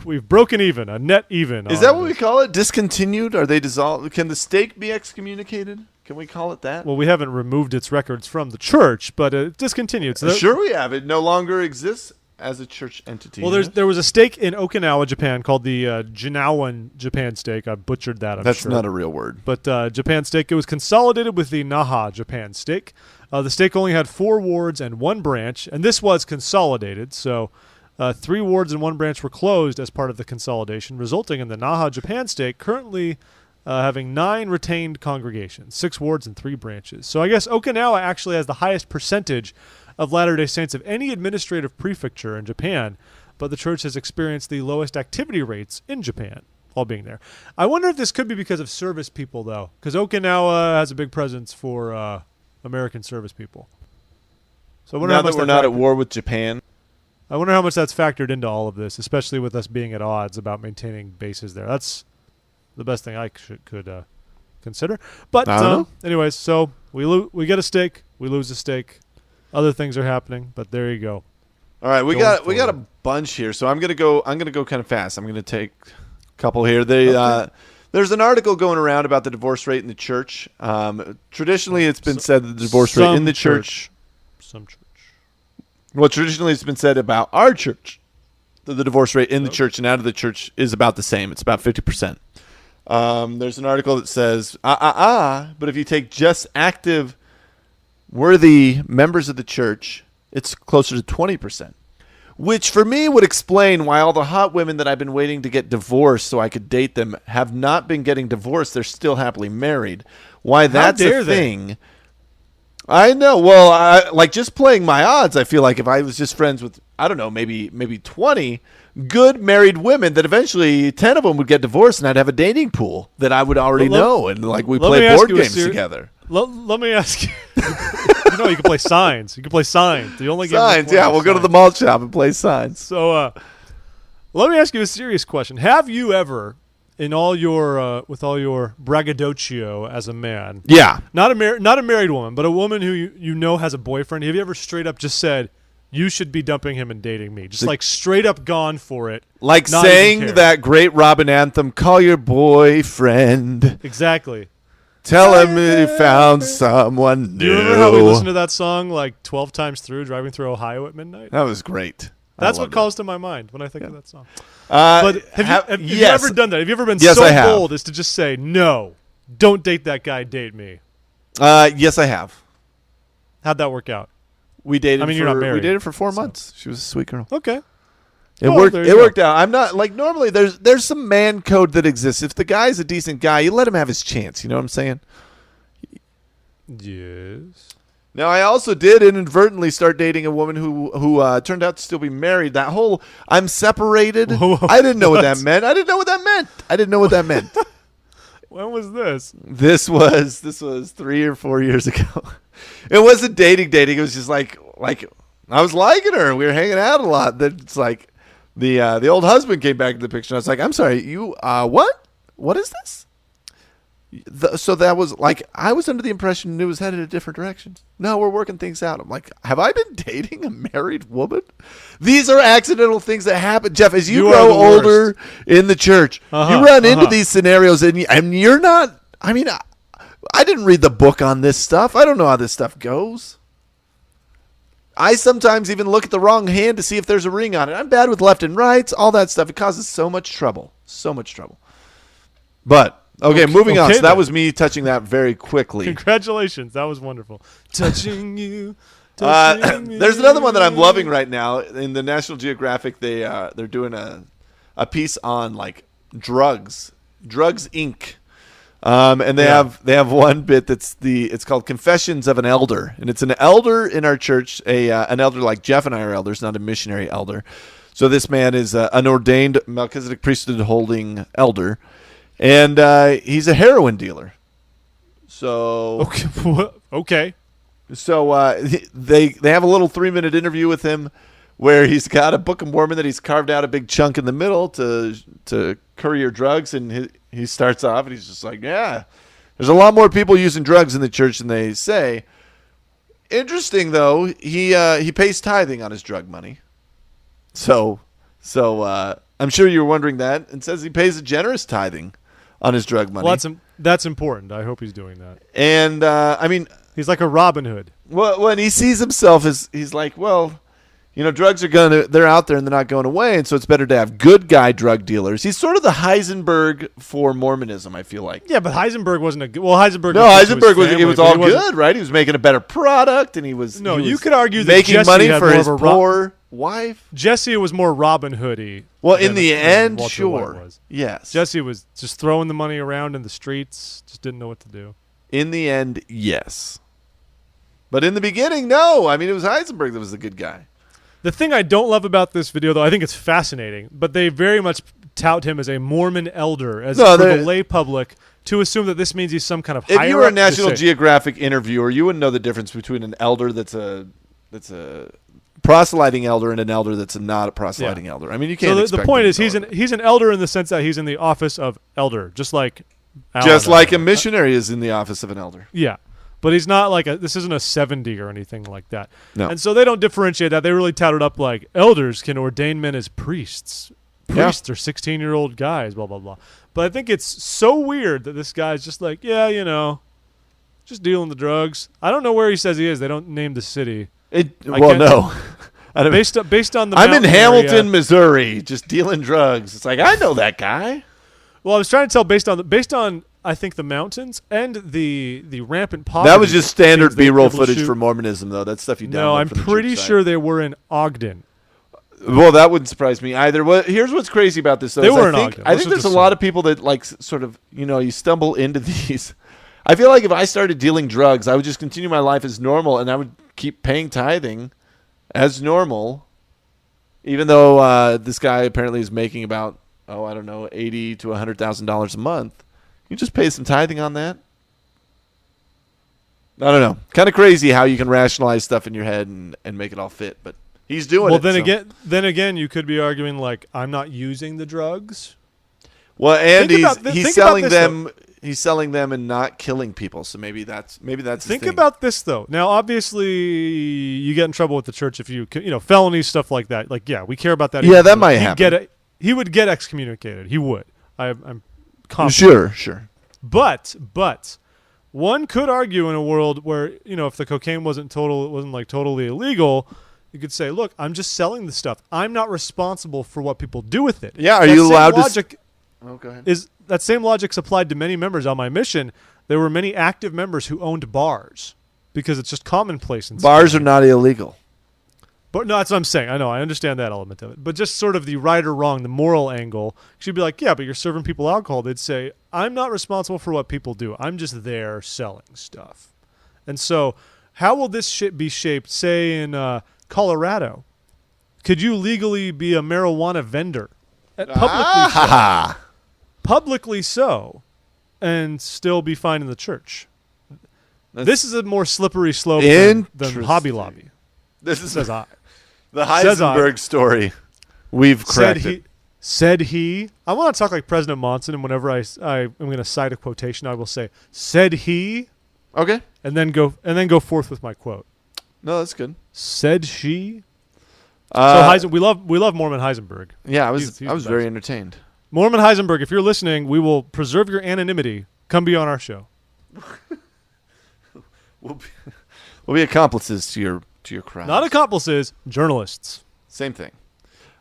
we've broken even, a net even. Is that what we call it? Discontinued? Are they dissolved? Can the steak be excommunicated? Can we call it that? Well, we haven't removed its records from the church, but it's discontinued. So sure we have. It no longer exists as a church entity. Well, there was a steak in Okinawa, Japan, called the Jinawan Japan steak. I butchered that, I'm That's sure. not a real word. But Japan steak, it was consolidated with the Naha Japan steak. The steak only had 4 wards and 1 branch, and this was consolidated. So 3 wards and 1 branch were closed as part of the consolidation, resulting in the Naha Japan steak currently having 9 retained congregations, 6 wards and 3 branches. So I guess Okinawa actually has the highest percentage of Latter-day Saints of any administrative prefecture in Japan, but the church has experienced the lowest activity rates in Japan, all being there. I wonder if this could be because of service people, though, because Okinawa has a big presence for American service people. So I wonder now that we're not at war with Japan. I wonder how much that's factored into all of this, especially with us being at odds about maintaining bases there. That's the best thing I could consider. But anyways, so we get a stake, we lose a stake. Other things are happening, but there you go. All right, we got a bunch here, so I'm gonna go kind of fast. I'm gonna take a couple here. There's an article going around about the divorce rate in the church. Traditionally, it's been said that the divorce rate in the church. Some church. what traditionally has been said about our church, that the divorce rate in the church and out of the church is about the same. It's about 50%. There's an article that says, but if you take just active, worthy members of the church, it's closer to 20%. Which for me would explain why all the hot women that I've been waiting to get divorced so I could date them have not been getting divorced. They're still happily married. Why that's a thing. I know. Well, like just playing my odds, I feel like if I was just friends with, I don't know, maybe 20 good married women, that eventually 10 of them would get divorced and I'd have a dating pool that I would already know. And like we play board games together. Let me ask you. You can play signs. You can play signs. The only game signs, yeah. We'll go to the malt shop and play signs. So, let me ask you a serious question. Have you ever, in all your with all your braggadocio as a man, not a married woman, but a woman who you know has a boyfriend, have you ever straight up just said, "You should be dumping him and dating me"? Just like straight up gone for it, like saying that great Robin anthem, "Call your boyfriend." Exactly. Tell him he found someone new. Do you remember how we listened to that song like 12 times through, driving through Ohio at midnight? That was great. That's what calls to my mind when I think of that song. But have you ever done that? Have you ever been so bold as to just say, "No, don't date that guy, date me"? Yes, I have. How'd that work out? We dated. You're not married. We dated for 4 months. She was a sweet girl. Okay. It worked out. I'm not like normally. There's some man code that exists. If the guy's a decent guy, you let him have his chance. You know what I'm saying? Yes. Now I also did inadvertently start dating a woman who turned out to still be married. That whole "I'm separated." I didn't know what that meant. I didn't know what that meant. When was this? This was 3 or 4 years ago. It wasn't dating. It was just like I was liking her. We were hanging out a lot. Then it's like. The old husband came back into the picture. And I was like, "I'm sorry, you what? What is this?" So that was like I was under the impression it was headed a different direction. No, we're working things out. I'm like, have I been dating a married woman? These are accidental things that happen, Jeff. As you grow older in the church, you run into these scenarios, and you're not. I mean, I didn't read the book on this stuff. I don't know how this stuff goes. I sometimes even look at the wrong hand to see if there's a ring on it. I'm bad with left and rights, all that stuff. It causes so much trouble. But, okay, moving on. So that was me touching that very quickly. Congratulations. That was wonderful. Touching you. There's another one that I'm loving right now. In the National Geographic, they're doing a piece on, like, Drugs Inc., and they have one bit it's called Confessions of an Elder, and it's an elder in our church, an elder like Jeff and I are elders, not a missionary elder. So this man is an ordained Melchizedek Priesthood-holding elder, and he's a heroin dealer. So okay. So they have a little 3-minute interview with him where he's got a Book of Mormon that he's carved out a big chunk in the middle to courier drugs, and he starts off and he's just like, yeah, there's a lot more people using drugs in the church than they say. Interesting though, he pays tithing on his drug money. So I'm sure you were wondering that, and says he pays a generous tithing on his drug money. Well, that's important. I hope he's doing that. And I mean, he's like a Robin Hood. Well, when he sees himself as he's like, well, you know, drugs they're out there and they're not going away, and so it's better to have good guy drug dealers. He's sort of the Heisenberg for Mormonism, I feel like. Yeah, but Heisenberg wasn't a good. Well, Heisenberg. No, Heisenberg was all good, right? He was making a better product, and he was. No, you could argue that making Jesse money had for more his of poor wife. Jesse was more Robin Hood-y. Well, in the end, Walter sure. White was. Yes. Jesse was just throwing the money around in the streets, just didn't know what to do. In the end, yes. But in the beginning, no. I mean, it was Heisenberg that was the good guy. The thing I don't love about this video, though, I think it's fascinating, but they very much tout him as a Mormon elder, for the lay public to assume that this means he's some kind of higher. If you were a National Geographic interviewer, you wouldn't know the difference between an elder that's a proselyting elder and an elder that's not a proselyting elder. I mean, you can't. So the point is, he's an elder in the sense that he's in the office of elder, just like a missionary is in the office of an elder. Yeah. But he's not like this isn't a 70 or anything like that. No. And so they don't differentiate that. They really tout it up like elders can ordain men as priests. Priests are 16-year-old guys, blah, blah, blah. But I think it's so weird that this guy's just like, yeah, you know, just dealing the drugs. I don't know where he says he is. They don't name the city. No. Based on the I'm in mountain Hamilton, area. Missouri, just dealing drugs. It's like, I know that guy. Well, I was trying to tell based on I think the mountains and the rampant poverty. That was just standard they were B-roll able to footage shoot. for Mormonism, though. That's stuff you download. No, I'm from the pretty church site. sure they were in Ogden. Well, that wouldn't surprise me either. Here's what's crazy about this, though. They is were in I think, Ogden. I Let's think there's just a lot of people that, like, sort of, you stumble into these. I feel like if I started dealing drugs, I would just continue my life as normal, and I would keep paying tithing as normal, even though this guy apparently is making about, I don't know, $80,000 to $100,000 a month. You just pay some tithing on that. I don't know. Kind of crazy how you can rationalize stuff in your head and make it all fit, but he's doing it. Well, then again, you could be arguing like I'm not using the drugs. Well, and he's selling this, them. Though. He's selling them and not killing people. So maybe that's. Think about this though. Now, obviously, you get in trouble with the church if you felonies, stuff like that. Like, yeah, we care about that. Yeah, that might happen. He would get excommunicated. He would. I'm confident. Sure. But one could argue in a world where if the cocaine wasn't totally illegal, you could say, look, I'm just selling the stuff. I'm not responsible for what people do with it. Yeah, are you allowed to? Oh, go ahead. That same logic's applied to many members on my mission. There were many active members who owned bars because it's just commonplace. Bars are not illegal. But no, that's what I'm saying. I know. I understand that element of it. But just sort of the right or wrong, the moral angle, she'd be like, yeah, but you're serving people alcohol. They'd say, I'm not responsible for what people do. I'm just there selling stuff. And so how will this shit be shaped, say, in Colorado? Could you legally be a marijuana vendor? Publicly so, and still be fine in the church? This is a more slippery slope than Hobby Lobby. This is says I. The Heisenberg story. We've cracked it. Said he. I want to talk like President Monson, and whenever I'm going to cite a quotation, I will say, "Said he." Okay. And then go forth with my quote. No, that's good. Said she. So we love Mormon Heisenberg. Yeah, I was he's very entertained. Mormon Heisenberg, if you're listening, we will preserve your anonymity. Come be on our show. We'll be accomplices to your crime. Not accomplices, journalists. Same thing.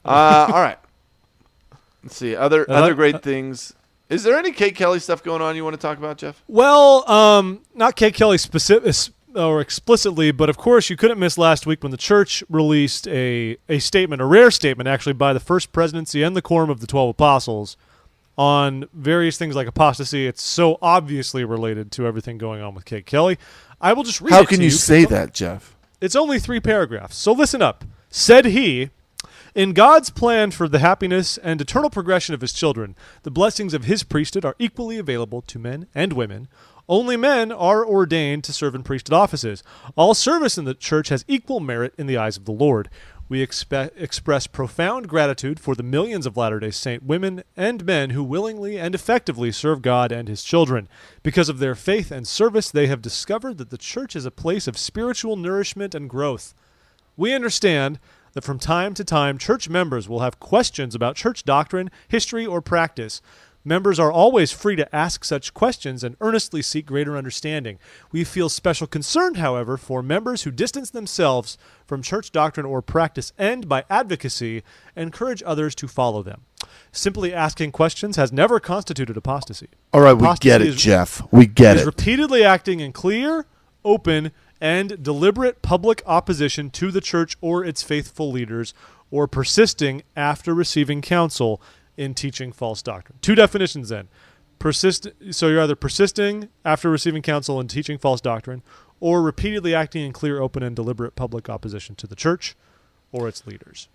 All right. Let's see. Other great things. Is there any Kate Kelly stuff going on you want to talk about, Jeff? Well, not Kate Kelly specific or explicitly, but of course you couldn't miss last week when the church released a statement, a rare statement actually, by the First Presidency and the Quorum of the 12 Apostles on various things like apostasy. It's so obviously related to everything going on with Kate Kelly. I will just read it to you. How can you say that, Jeff? It's only 3 paragraphs, so listen up. Said he, in God's plan for the happiness and eternal progression of his children, the blessings of his priesthood are equally available to men and women. Only men are ordained to serve in priesthood offices. All service in the church has equal merit in the eyes of the Lord. We express profound gratitude for the millions of Latter-day Saint women and men who willingly and effectively serve God and his children. Because of their faith and service, they have discovered that the church is a place of spiritual nourishment and growth. We understand that from time to time, church members will have questions about church doctrine, history, or practice. Members are always free to ask such questions and earnestly seek greater understanding. We feel special concern, however, for members who distance themselves from church doctrine or practice and, by advocacy, encourage others to follow them. Simply asking questions has never constituted apostasy. All right, we get it, Jeff. We get it. Repeatedly acting in clear, open, and deliberate public opposition to the church or its faithful leaders, or persisting after receiving counsel in teaching false doctrine. 2 definitions then. So you're either persisting after receiving counsel and teaching false doctrine, or repeatedly acting in clear, open, and deliberate public opposition to the church or its leaders.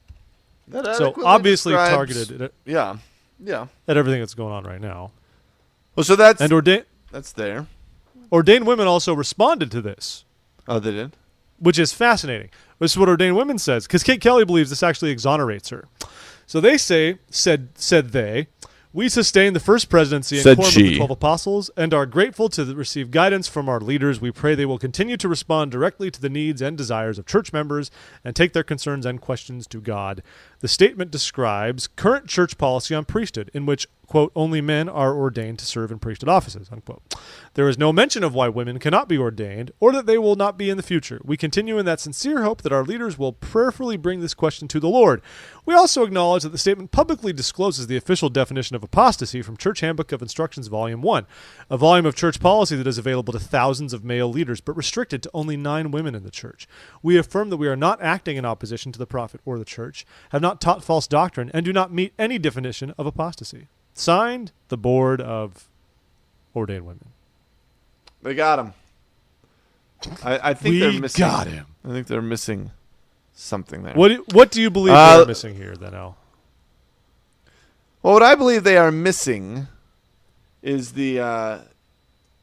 So obviously targeted at, at everything that's going on right now. Well, so that's that's there. Ordained women also responded to this. Oh, they did? Which is fascinating. This is what Ordained Women says, because Kate Kelly believes this actually exonerates her. So they said they, we sustain the First Presidency and Quorum of the 12 Apostles and are grateful to receive guidance from our leaders. We pray they will continue to respond directly to the needs and desires of church members and take their concerns and questions to God. The statement describes current church policy on priesthood, in which, quote, only men are ordained to serve in priesthood offices, unquote. There is no mention of why women cannot be ordained or that they will not be in the future. We continue in that sincere hope that our leaders will prayerfully bring this question to the Lord. We also acknowledge that the statement publicly discloses the official definition of apostasy from Church Handbook of Instructions, Volume 1, a volume of church policy that is available to thousands of male leaders, but restricted to only 9 women in the church. We affirm that we are not acting in opposition to the prophet or the church, have not taught false doctrine, and do not meet any definition of apostasy. Signed, the Board of Ordained Women. They got him. I think they're missing. Got him. I think they're missing something there. What do you believe they're missing here, then, Al? Well, what I believe they are missing is the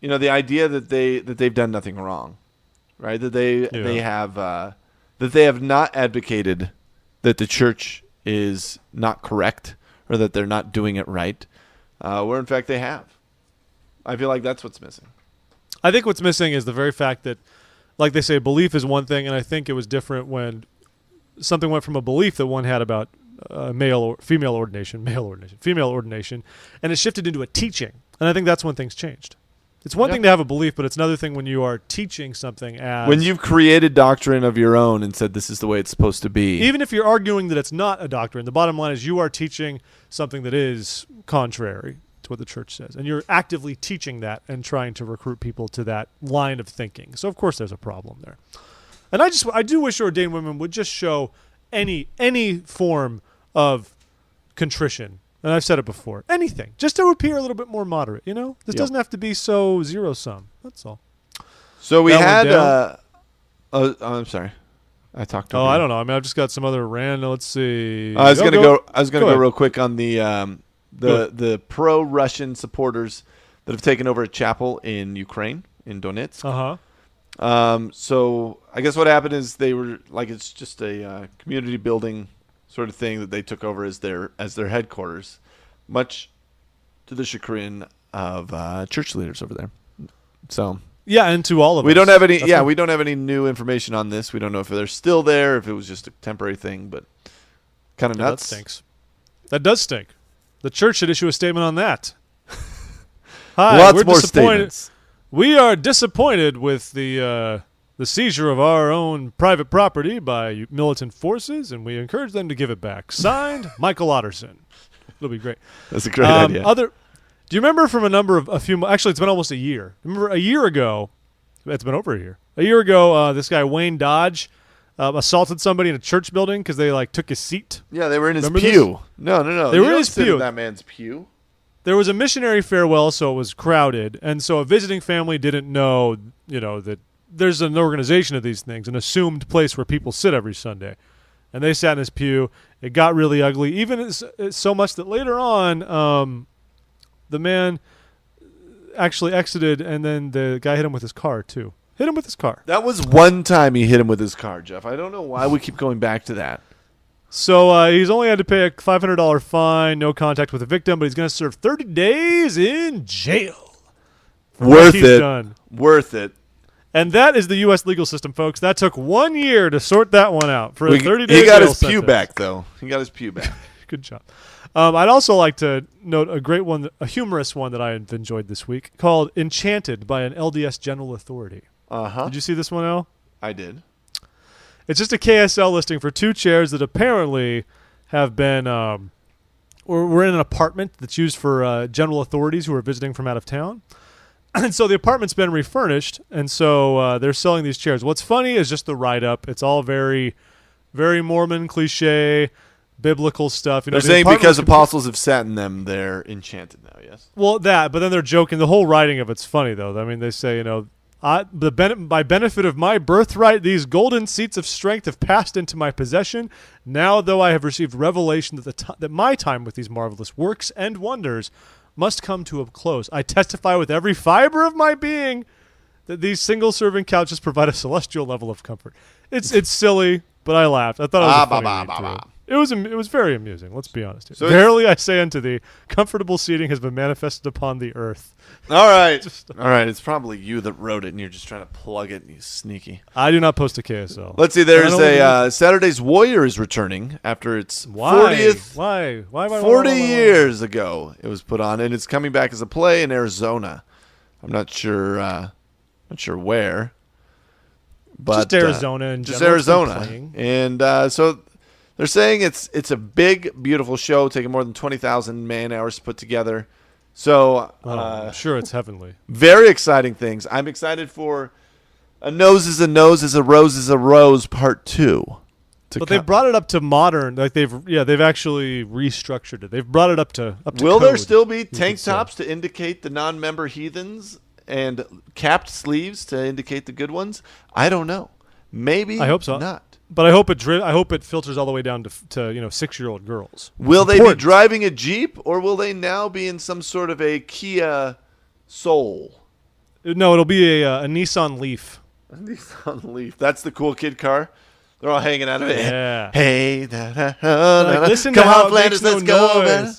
idea that they've done nothing wrong, right? That they have not advocated that the church is not correct or that they're not doing it right, where in fact they have. I feel like that's what's missing. I think what's missing is the very fact that, like they say, belief is one thing, and I think it was different when something went from a belief that one had about female ordination, and it shifted into a teaching. And I think that's when things changed. It's one thing to have a belief, but it's another thing when you are teaching something as... When you've created doctrine of your own and said this is the way it's supposed to be. Even if you're arguing that it's not a doctrine, the bottom line is you are teaching something that is contrary to what the church says. And you're actively teaching that and trying to recruit people to that line of thinking. So, of course, there's a problem there. And I do wish ordained women would just show any form of contrition. And I've said it before. Anything. Just to appear a little bit more moderate, you know? This doesn't have to be so zero-sum. That's all. So we had... I'm sorry. I talked over you. I don't know. I mean, I've just got some other random... Let's see. I was going to go real quick on the pro-Russian supporters that have taken over a chapel in Ukraine, in Donetsk. Uh-huh. So I guess what happened is they were... it's just a community building sort of thing that they took over as their headquarters, much to the chagrin of church leaders over there. So yeah, and to all of us. We don't have any. We don't have any new information on this. We don't know if they're still there, if it was just a temporary thing, but kind of nuts. That stinks. That does stink. The church should issue a statement on that. Hi, Lots more statements. We are disappointed with the seizure of our own private property by militant forces, and we encourage them to give it back. Signed, Michael Otterson. It'll be great. That's a great idea. Do you remember from actually, it's been almost a year. Remember a year ago, it's been over a year. A year ago, this guy, Wayne Dodge, assaulted somebody in a church building because they, took his seat. Yeah, they were in his Remember pew. This? No. They were in his pew. That man's pew. There was a missionary farewell, so it was crowded, and so a visiting family didn't know, that there's an organization of these things, an assumed place where people sit every Sunday. And they sat in his pew. It got really ugly, even so much that later on, the man actually exited, and then the guy hit him with his car, too. Hit him with his car. That was one time he hit him with his car, Jeff. I don't know why we keep going back to that. So he's only had to pay a $500 fine, no contact with the victim, but he's going to serve 30 days in jail. Worth it. Done. Worth it. And that is the U.S. legal system, folks. That took 1 year to sort that one out for a 30-day He got jail his sentence. pew back, though. He got his pew back. Good job. I'd also like to note a great one, a humorous one that I have enjoyed this week, called Enchanted by an LDS General Authority. Uh-huh. Did you see this one, Al? I did. It's just a KSL listing for 2 chairs that apparently have been we're in an apartment that's used for general authorities who are visiting from out of town. And so the apartment's been refurnished, and so they're selling these chairs. What's funny is just the write-up. It's all very, very Mormon cliche, biblical stuff. They're saying because apostles have sat in them, they're enchanted now, yes? Well, but then they're joking. The whole writing of it's funny, though. I mean, they say, by benefit of my birthright, these golden seats of strength have passed into my possession. Now, though I have received revelation that my time with these marvelous works and wonders must come to a close, I testify with every fiber of my being that these single-serving couches provide a celestial level of comfort. It's silly, but I laughed. I thought it was a funny read, too. It was very amusing. Let's be honest here. So Verily I say unto thee, comfortable seating has been manifested upon the earth. All right. All right. It's probably you that wrote it, and you're just trying to plug it, and you sneaky. I do not post to KSL. Let's see. There's Saturday's Warrior is returning after its 40th. Why? 40 years ago it was put on, and it's coming back as a play in Arizona. I'm not sure where. But just Arizona and just Arizona. And so they're saying it's a big, beautiful show, taking more than 20,000 man hours to put together. So I'm sure it's heavenly. Very exciting things. I'm excited for A Nose is a Nose is a Rose is a Rose Part 2. But they've brought it up to modern. Like they've actually restructured it. They've brought it up to Will code, there still be tank tops to indicate the non-member heathens and capped sleeves to indicate the good ones? I don't know. Maybe I hope so. Not. But I hope it filters all the way down to 6-year-old girls. Will they be driving a Jeep, or will they now be in some sort of a Kia Soul? No, it'll be a Nissan Leaf. A Nissan Leaf. That's the cool kid car. They're all hanging out of it. Yeah. Hey, listen come to how on, it Flanders, makes let's no go, noise. man.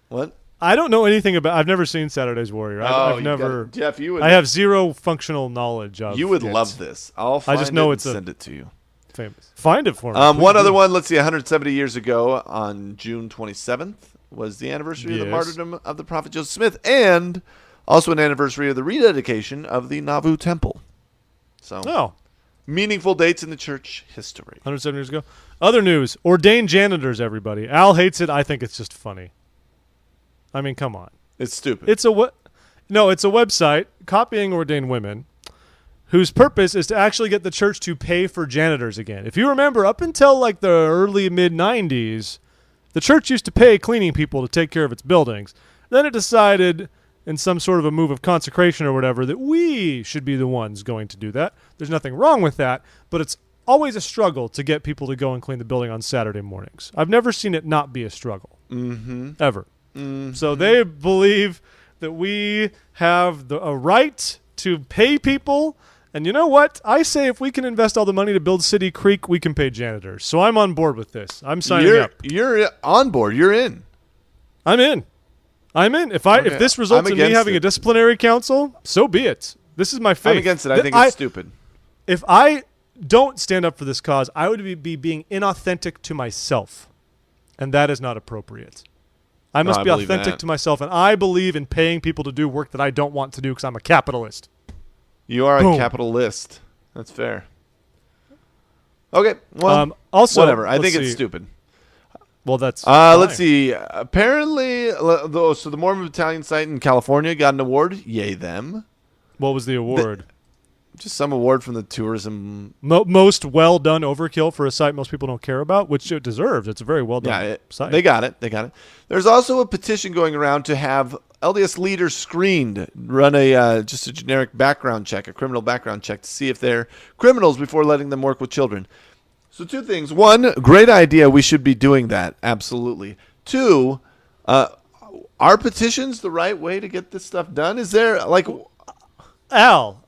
What? I don't know anything about. I've never seen Saturday's Warrior. I've never. Jeff, you would. I have zero functional knowledge of. You would it. love this. I'll find I just know it it's and send it to you. Famous. Find it for me. One other one. Let's see. 170 years ago, on June 27th, was the anniversary of the martyrdom of the prophet Joseph Smith, and also an anniversary of the rededication of the Nauvoo Temple. So, meaningful dates in the church history. 170 years ago. Other news: ordained janitors. Everybody. Al hates it. I think it's just funny. I mean, come on. It's stupid. It's a website copying ordained women whose purpose is to actually get the church to pay for janitors again. If you remember, up until like the early mid-90s, the church used to pay cleaning people to take care of its buildings. Then it decided, in some sort of a move of consecration or whatever, that we should be the ones going to do that. There's nothing wrong with that, but it's always a struggle to get people to go and clean the building on Saturday mornings. I've never seen it not be a struggle. Mm-hmm. Ever. Mm-hmm. So they believe that we have a right to pay people. And you know what? I say if we can invest all the money to build City Creek, we can pay janitors. So I'm on board with this. I'm signing up. You're on board. You're in. I'm in. If this results in me having a disciplinary council, so be it. This is my faith. I'm against it. I think it's stupid. If I don't stand up for this cause, I would be being inauthentic to myself. And that is not appropriate. I must be authentic to myself, and I believe in paying people to do work that I don't want to do because I'm a capitalist. You are a capitalist. That's fair. Okay. Well, also, whatever. I think it's stupid. Well, that's let's see. Apparently, so the Mormon Battalion site in California got an award. Yay, them. What was the award? Just some award from the tourism. Most well done overkill for a site most people don't care about, which it deserves. It's a very well done site. They got it. There's also a petition going around to have LDS leaders screened, run just a generic background check, a criminal background check, to see if they're criminals before letting them work with children. So two things. One, great idea. We should be doing that. Absolutely. Two, are petitions the right way to get this stuff done? Is there Al,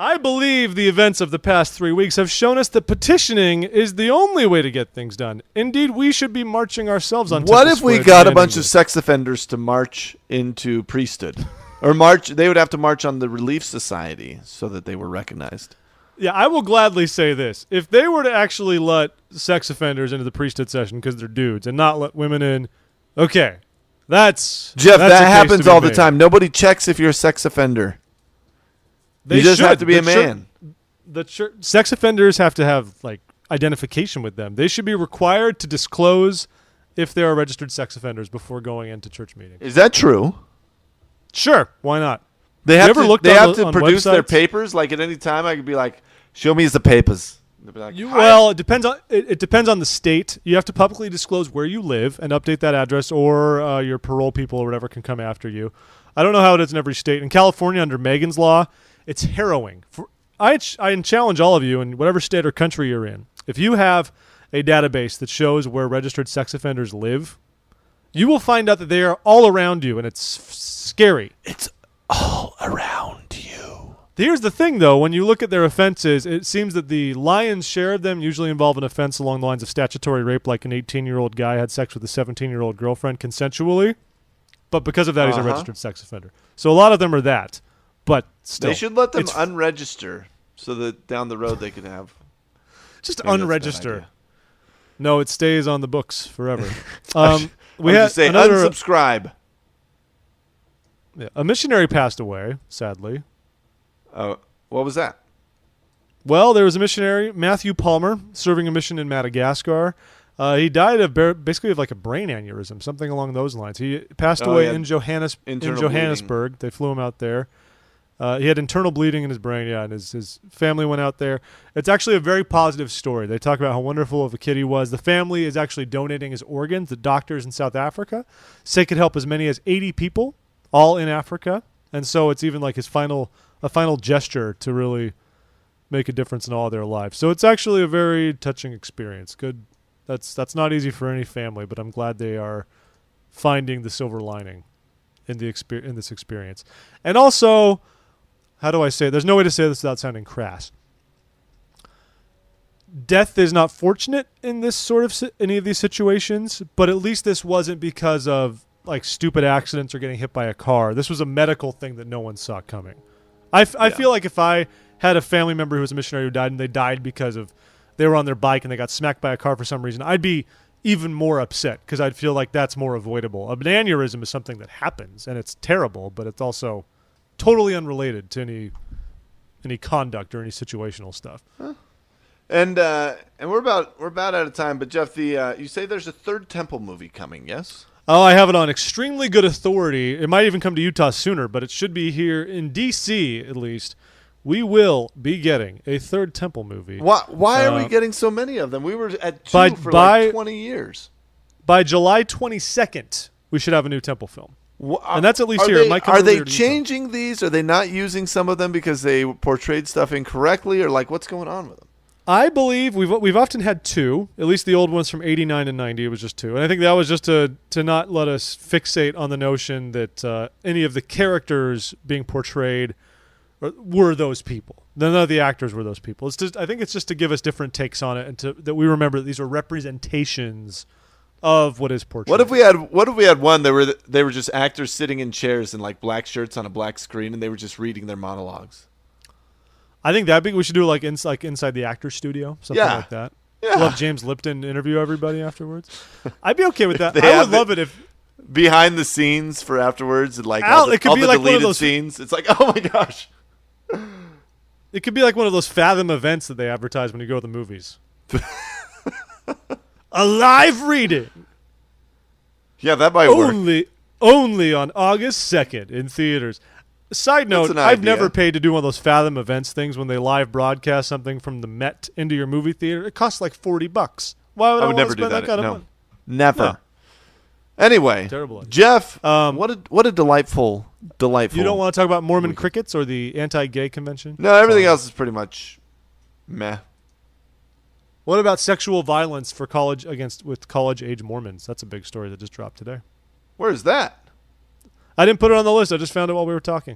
I believe the events of the past 3 weeks have shown us that petitioning is the only way to get things done. Indeed, we should be marching ourselves on. What if we got a bunch of sex offenders to march into priesthood? Or they would have to march on the Relief Society so that they were recognized. Yeah, I will gladly say this. If they were to actually let sex offenders into the priesthood session because they're dudes and not let women in, okay, that's... Jeff, that happens all the time. Nobody checks if you're a sex offender. You just have to be a man. Sex offenders have to have identification with them. They should be required to disclose if they are registered sex offenders before going into church meetings. Is that true? Sure. Why not? They have to produce their papers. Like at any time, I could be like, "Show me the papers." Like, well, it depends on the state. You have to publicly disclose where you live and update that address, or your parole people or whatever can come after you. I don't know how it is in every state. In California, under Megan's law, it's harrowing. I challenge all of you in whatever state or country you're in. If you have a database that shows where registered sex offenders live, you will find out that they are all around you, and it's scary. It's all around you. Here's the thing, though. When you look at their offenses, it seems that the lion's share of them usually involve an offense along the lines of statutory rape, like an 18-year-old guy had sex with a 17-year-old girlfriend consensually. But because of that, he's a registered sex offender. So a lot of them are that. But still. They should let them unregister so that down the road they can have. Just unregister. No, it stays on the books forever. We had say unsubscribe. Yeah, a missionary passed away, sadly. What was that? Well, there was a missionary, Matthew Palmer, serving a mission in Madagascar. He died of basically of like a brain aneurysm, something along those lines. He passed away in Johannesburg. They flew him out there. He had internal bleeding in his brain, and his family went out there. It's actually a very positive story. They talk about how wonderful of a kid he was. The family is actually donating his organs. The doctors in South Africa say could help as many as 80 people, all in Africa. And so it's even like a final gesture to really make a difference in all their lives. So it's actually a very touching experience. Good. That's not easy for any family, but I'm glad they are finding the silver lining in this experience. And also, how do I say it? There's no way to say this without sounding crass. Death is not fortunate in this sort of any of these situations, but at least this wasn't because of like stupid accidents or getting hit by a car. This was a medical thing that no one saw coming. I feel like if I had a family member who was a missionary who died and they died because of they were on their bike and they got smacked by a car for some reason, I'd be even more upset because I'd feel like that's more avoidable. An aneurysm is something that happens and it's terrible, but it's also totally unrelated to any conduct or any situational stuff. Huh. And we're about out of time. But Jeff, you say there's a third Temple movie coming, yes? Oh, I have it on extremely good authority. It might even come to Utah sooner, but it should be here in D.C. at least. We will be getting a third Temple movie. Why are we getting so many of them? We were at two for like 20 years. By July 22nd, we should have a new Temple film. And that's at least here. Are they changing these? Are they not using some of them because they portrayed stuff incorrectly? Or like what's going on with them? I believe we've often had two. At least the old ones from 89 and 90, it was just two. And I think that was just to not let us fixate on the notion that any of the characters being portrayed were those people. None of the actors were those people. I think it's just to give us different takes on it and that we remember that these are representations of what is portrayed. What if we had one that they were just actors sitting in chairs in like black shirts on a black screen and they were just reading their monologues? I think we should do it like inside the actor's studio, something like that. Yeah. We'll have James Lipton interview everybody afterwards. I'd be okay with that. I would love it if behind the scenes for afterwards and like it could be like deleted one of those scenes. It's like, oh my gosh. It could be like one of those Fathom events that they advertise when you go to the movies. A live reading. Yeah, that might work. Only on August 2nd in theaters. Side note, I've never paid to do one of those Fathom events things when they live broadcast something from the Met into your movie theater. It costs like $40. Why would I never do that? Kind of money? Never. No. Anyway, terrible idea. Jeff, what a delightful. You don't want to talk about Mormon crickets or the anti-gay convention? No, everything else is pretty much meh. What about sexual violence with college-age Mormons? That's a big story that just dropped today. Where's that? I didn't put it on the list. I just found it while we were talking.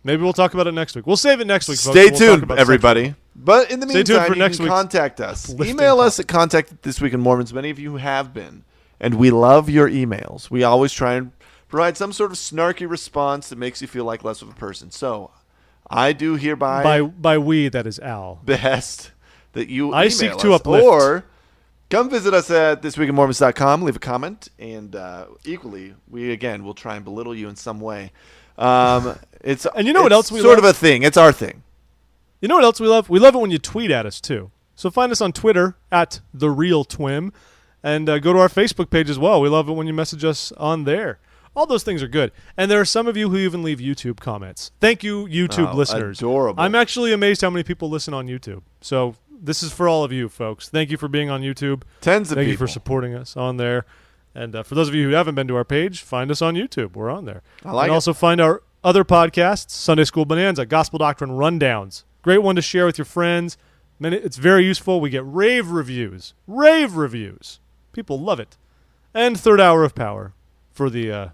Maybe we'll talk about it next week. We'll save it next week. Stay tuned, everybody. But in the meantime, you can contact us. Email us at contact@thisweekinmormons. Many of you have been, and we love your emails. We always try and provide some sort of snarky response that makes you feel like less of a person. So I do hereby by we, that is Al, best that you I email seek us, to uplift. Or come visit us at thisweekinmormons.com, leave a comment, and equally, we again will try and belittle you in some way. It's and you know what else we sort love? of a thing. It's our thing. You know what else we love? We love it when you tweet at us too. So find us on Twitter at @TheRealTwim, and go to our Facebook page as well. We love it when you message us on there. All those things are good. And there are some of you who even leave YouTube comments. Thank you, YouTube listeners. Adorable. I'm actually amazed how many people listen on YouTube. So this is for all of you folks. Thank you for being on YouTube. Tens of people. Thank you for supporting us on there. And for those of you who haven't been to our page, find us on YouTube. We're on there. I like it. And also find our other podcasts, Sunday School Bonanza, Gospel Doctrine Rundowns. Great one to share with your friends. It's very useful. We get rave reviews. Rave reviews. People love it. And Third Hour of Power for the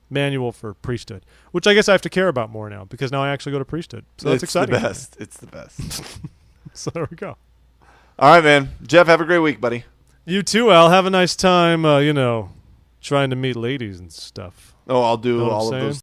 manual for priesthood, which I guess I have to care about more now because now I actually go to priesthood. So that's exciting. It's the best. So there we go. All right, man. Jeff, have a great week, buddy. You too, Al. Have a nice time, trying to meet ladies and stuff. Oh, I'll do know what all I'm of saying? those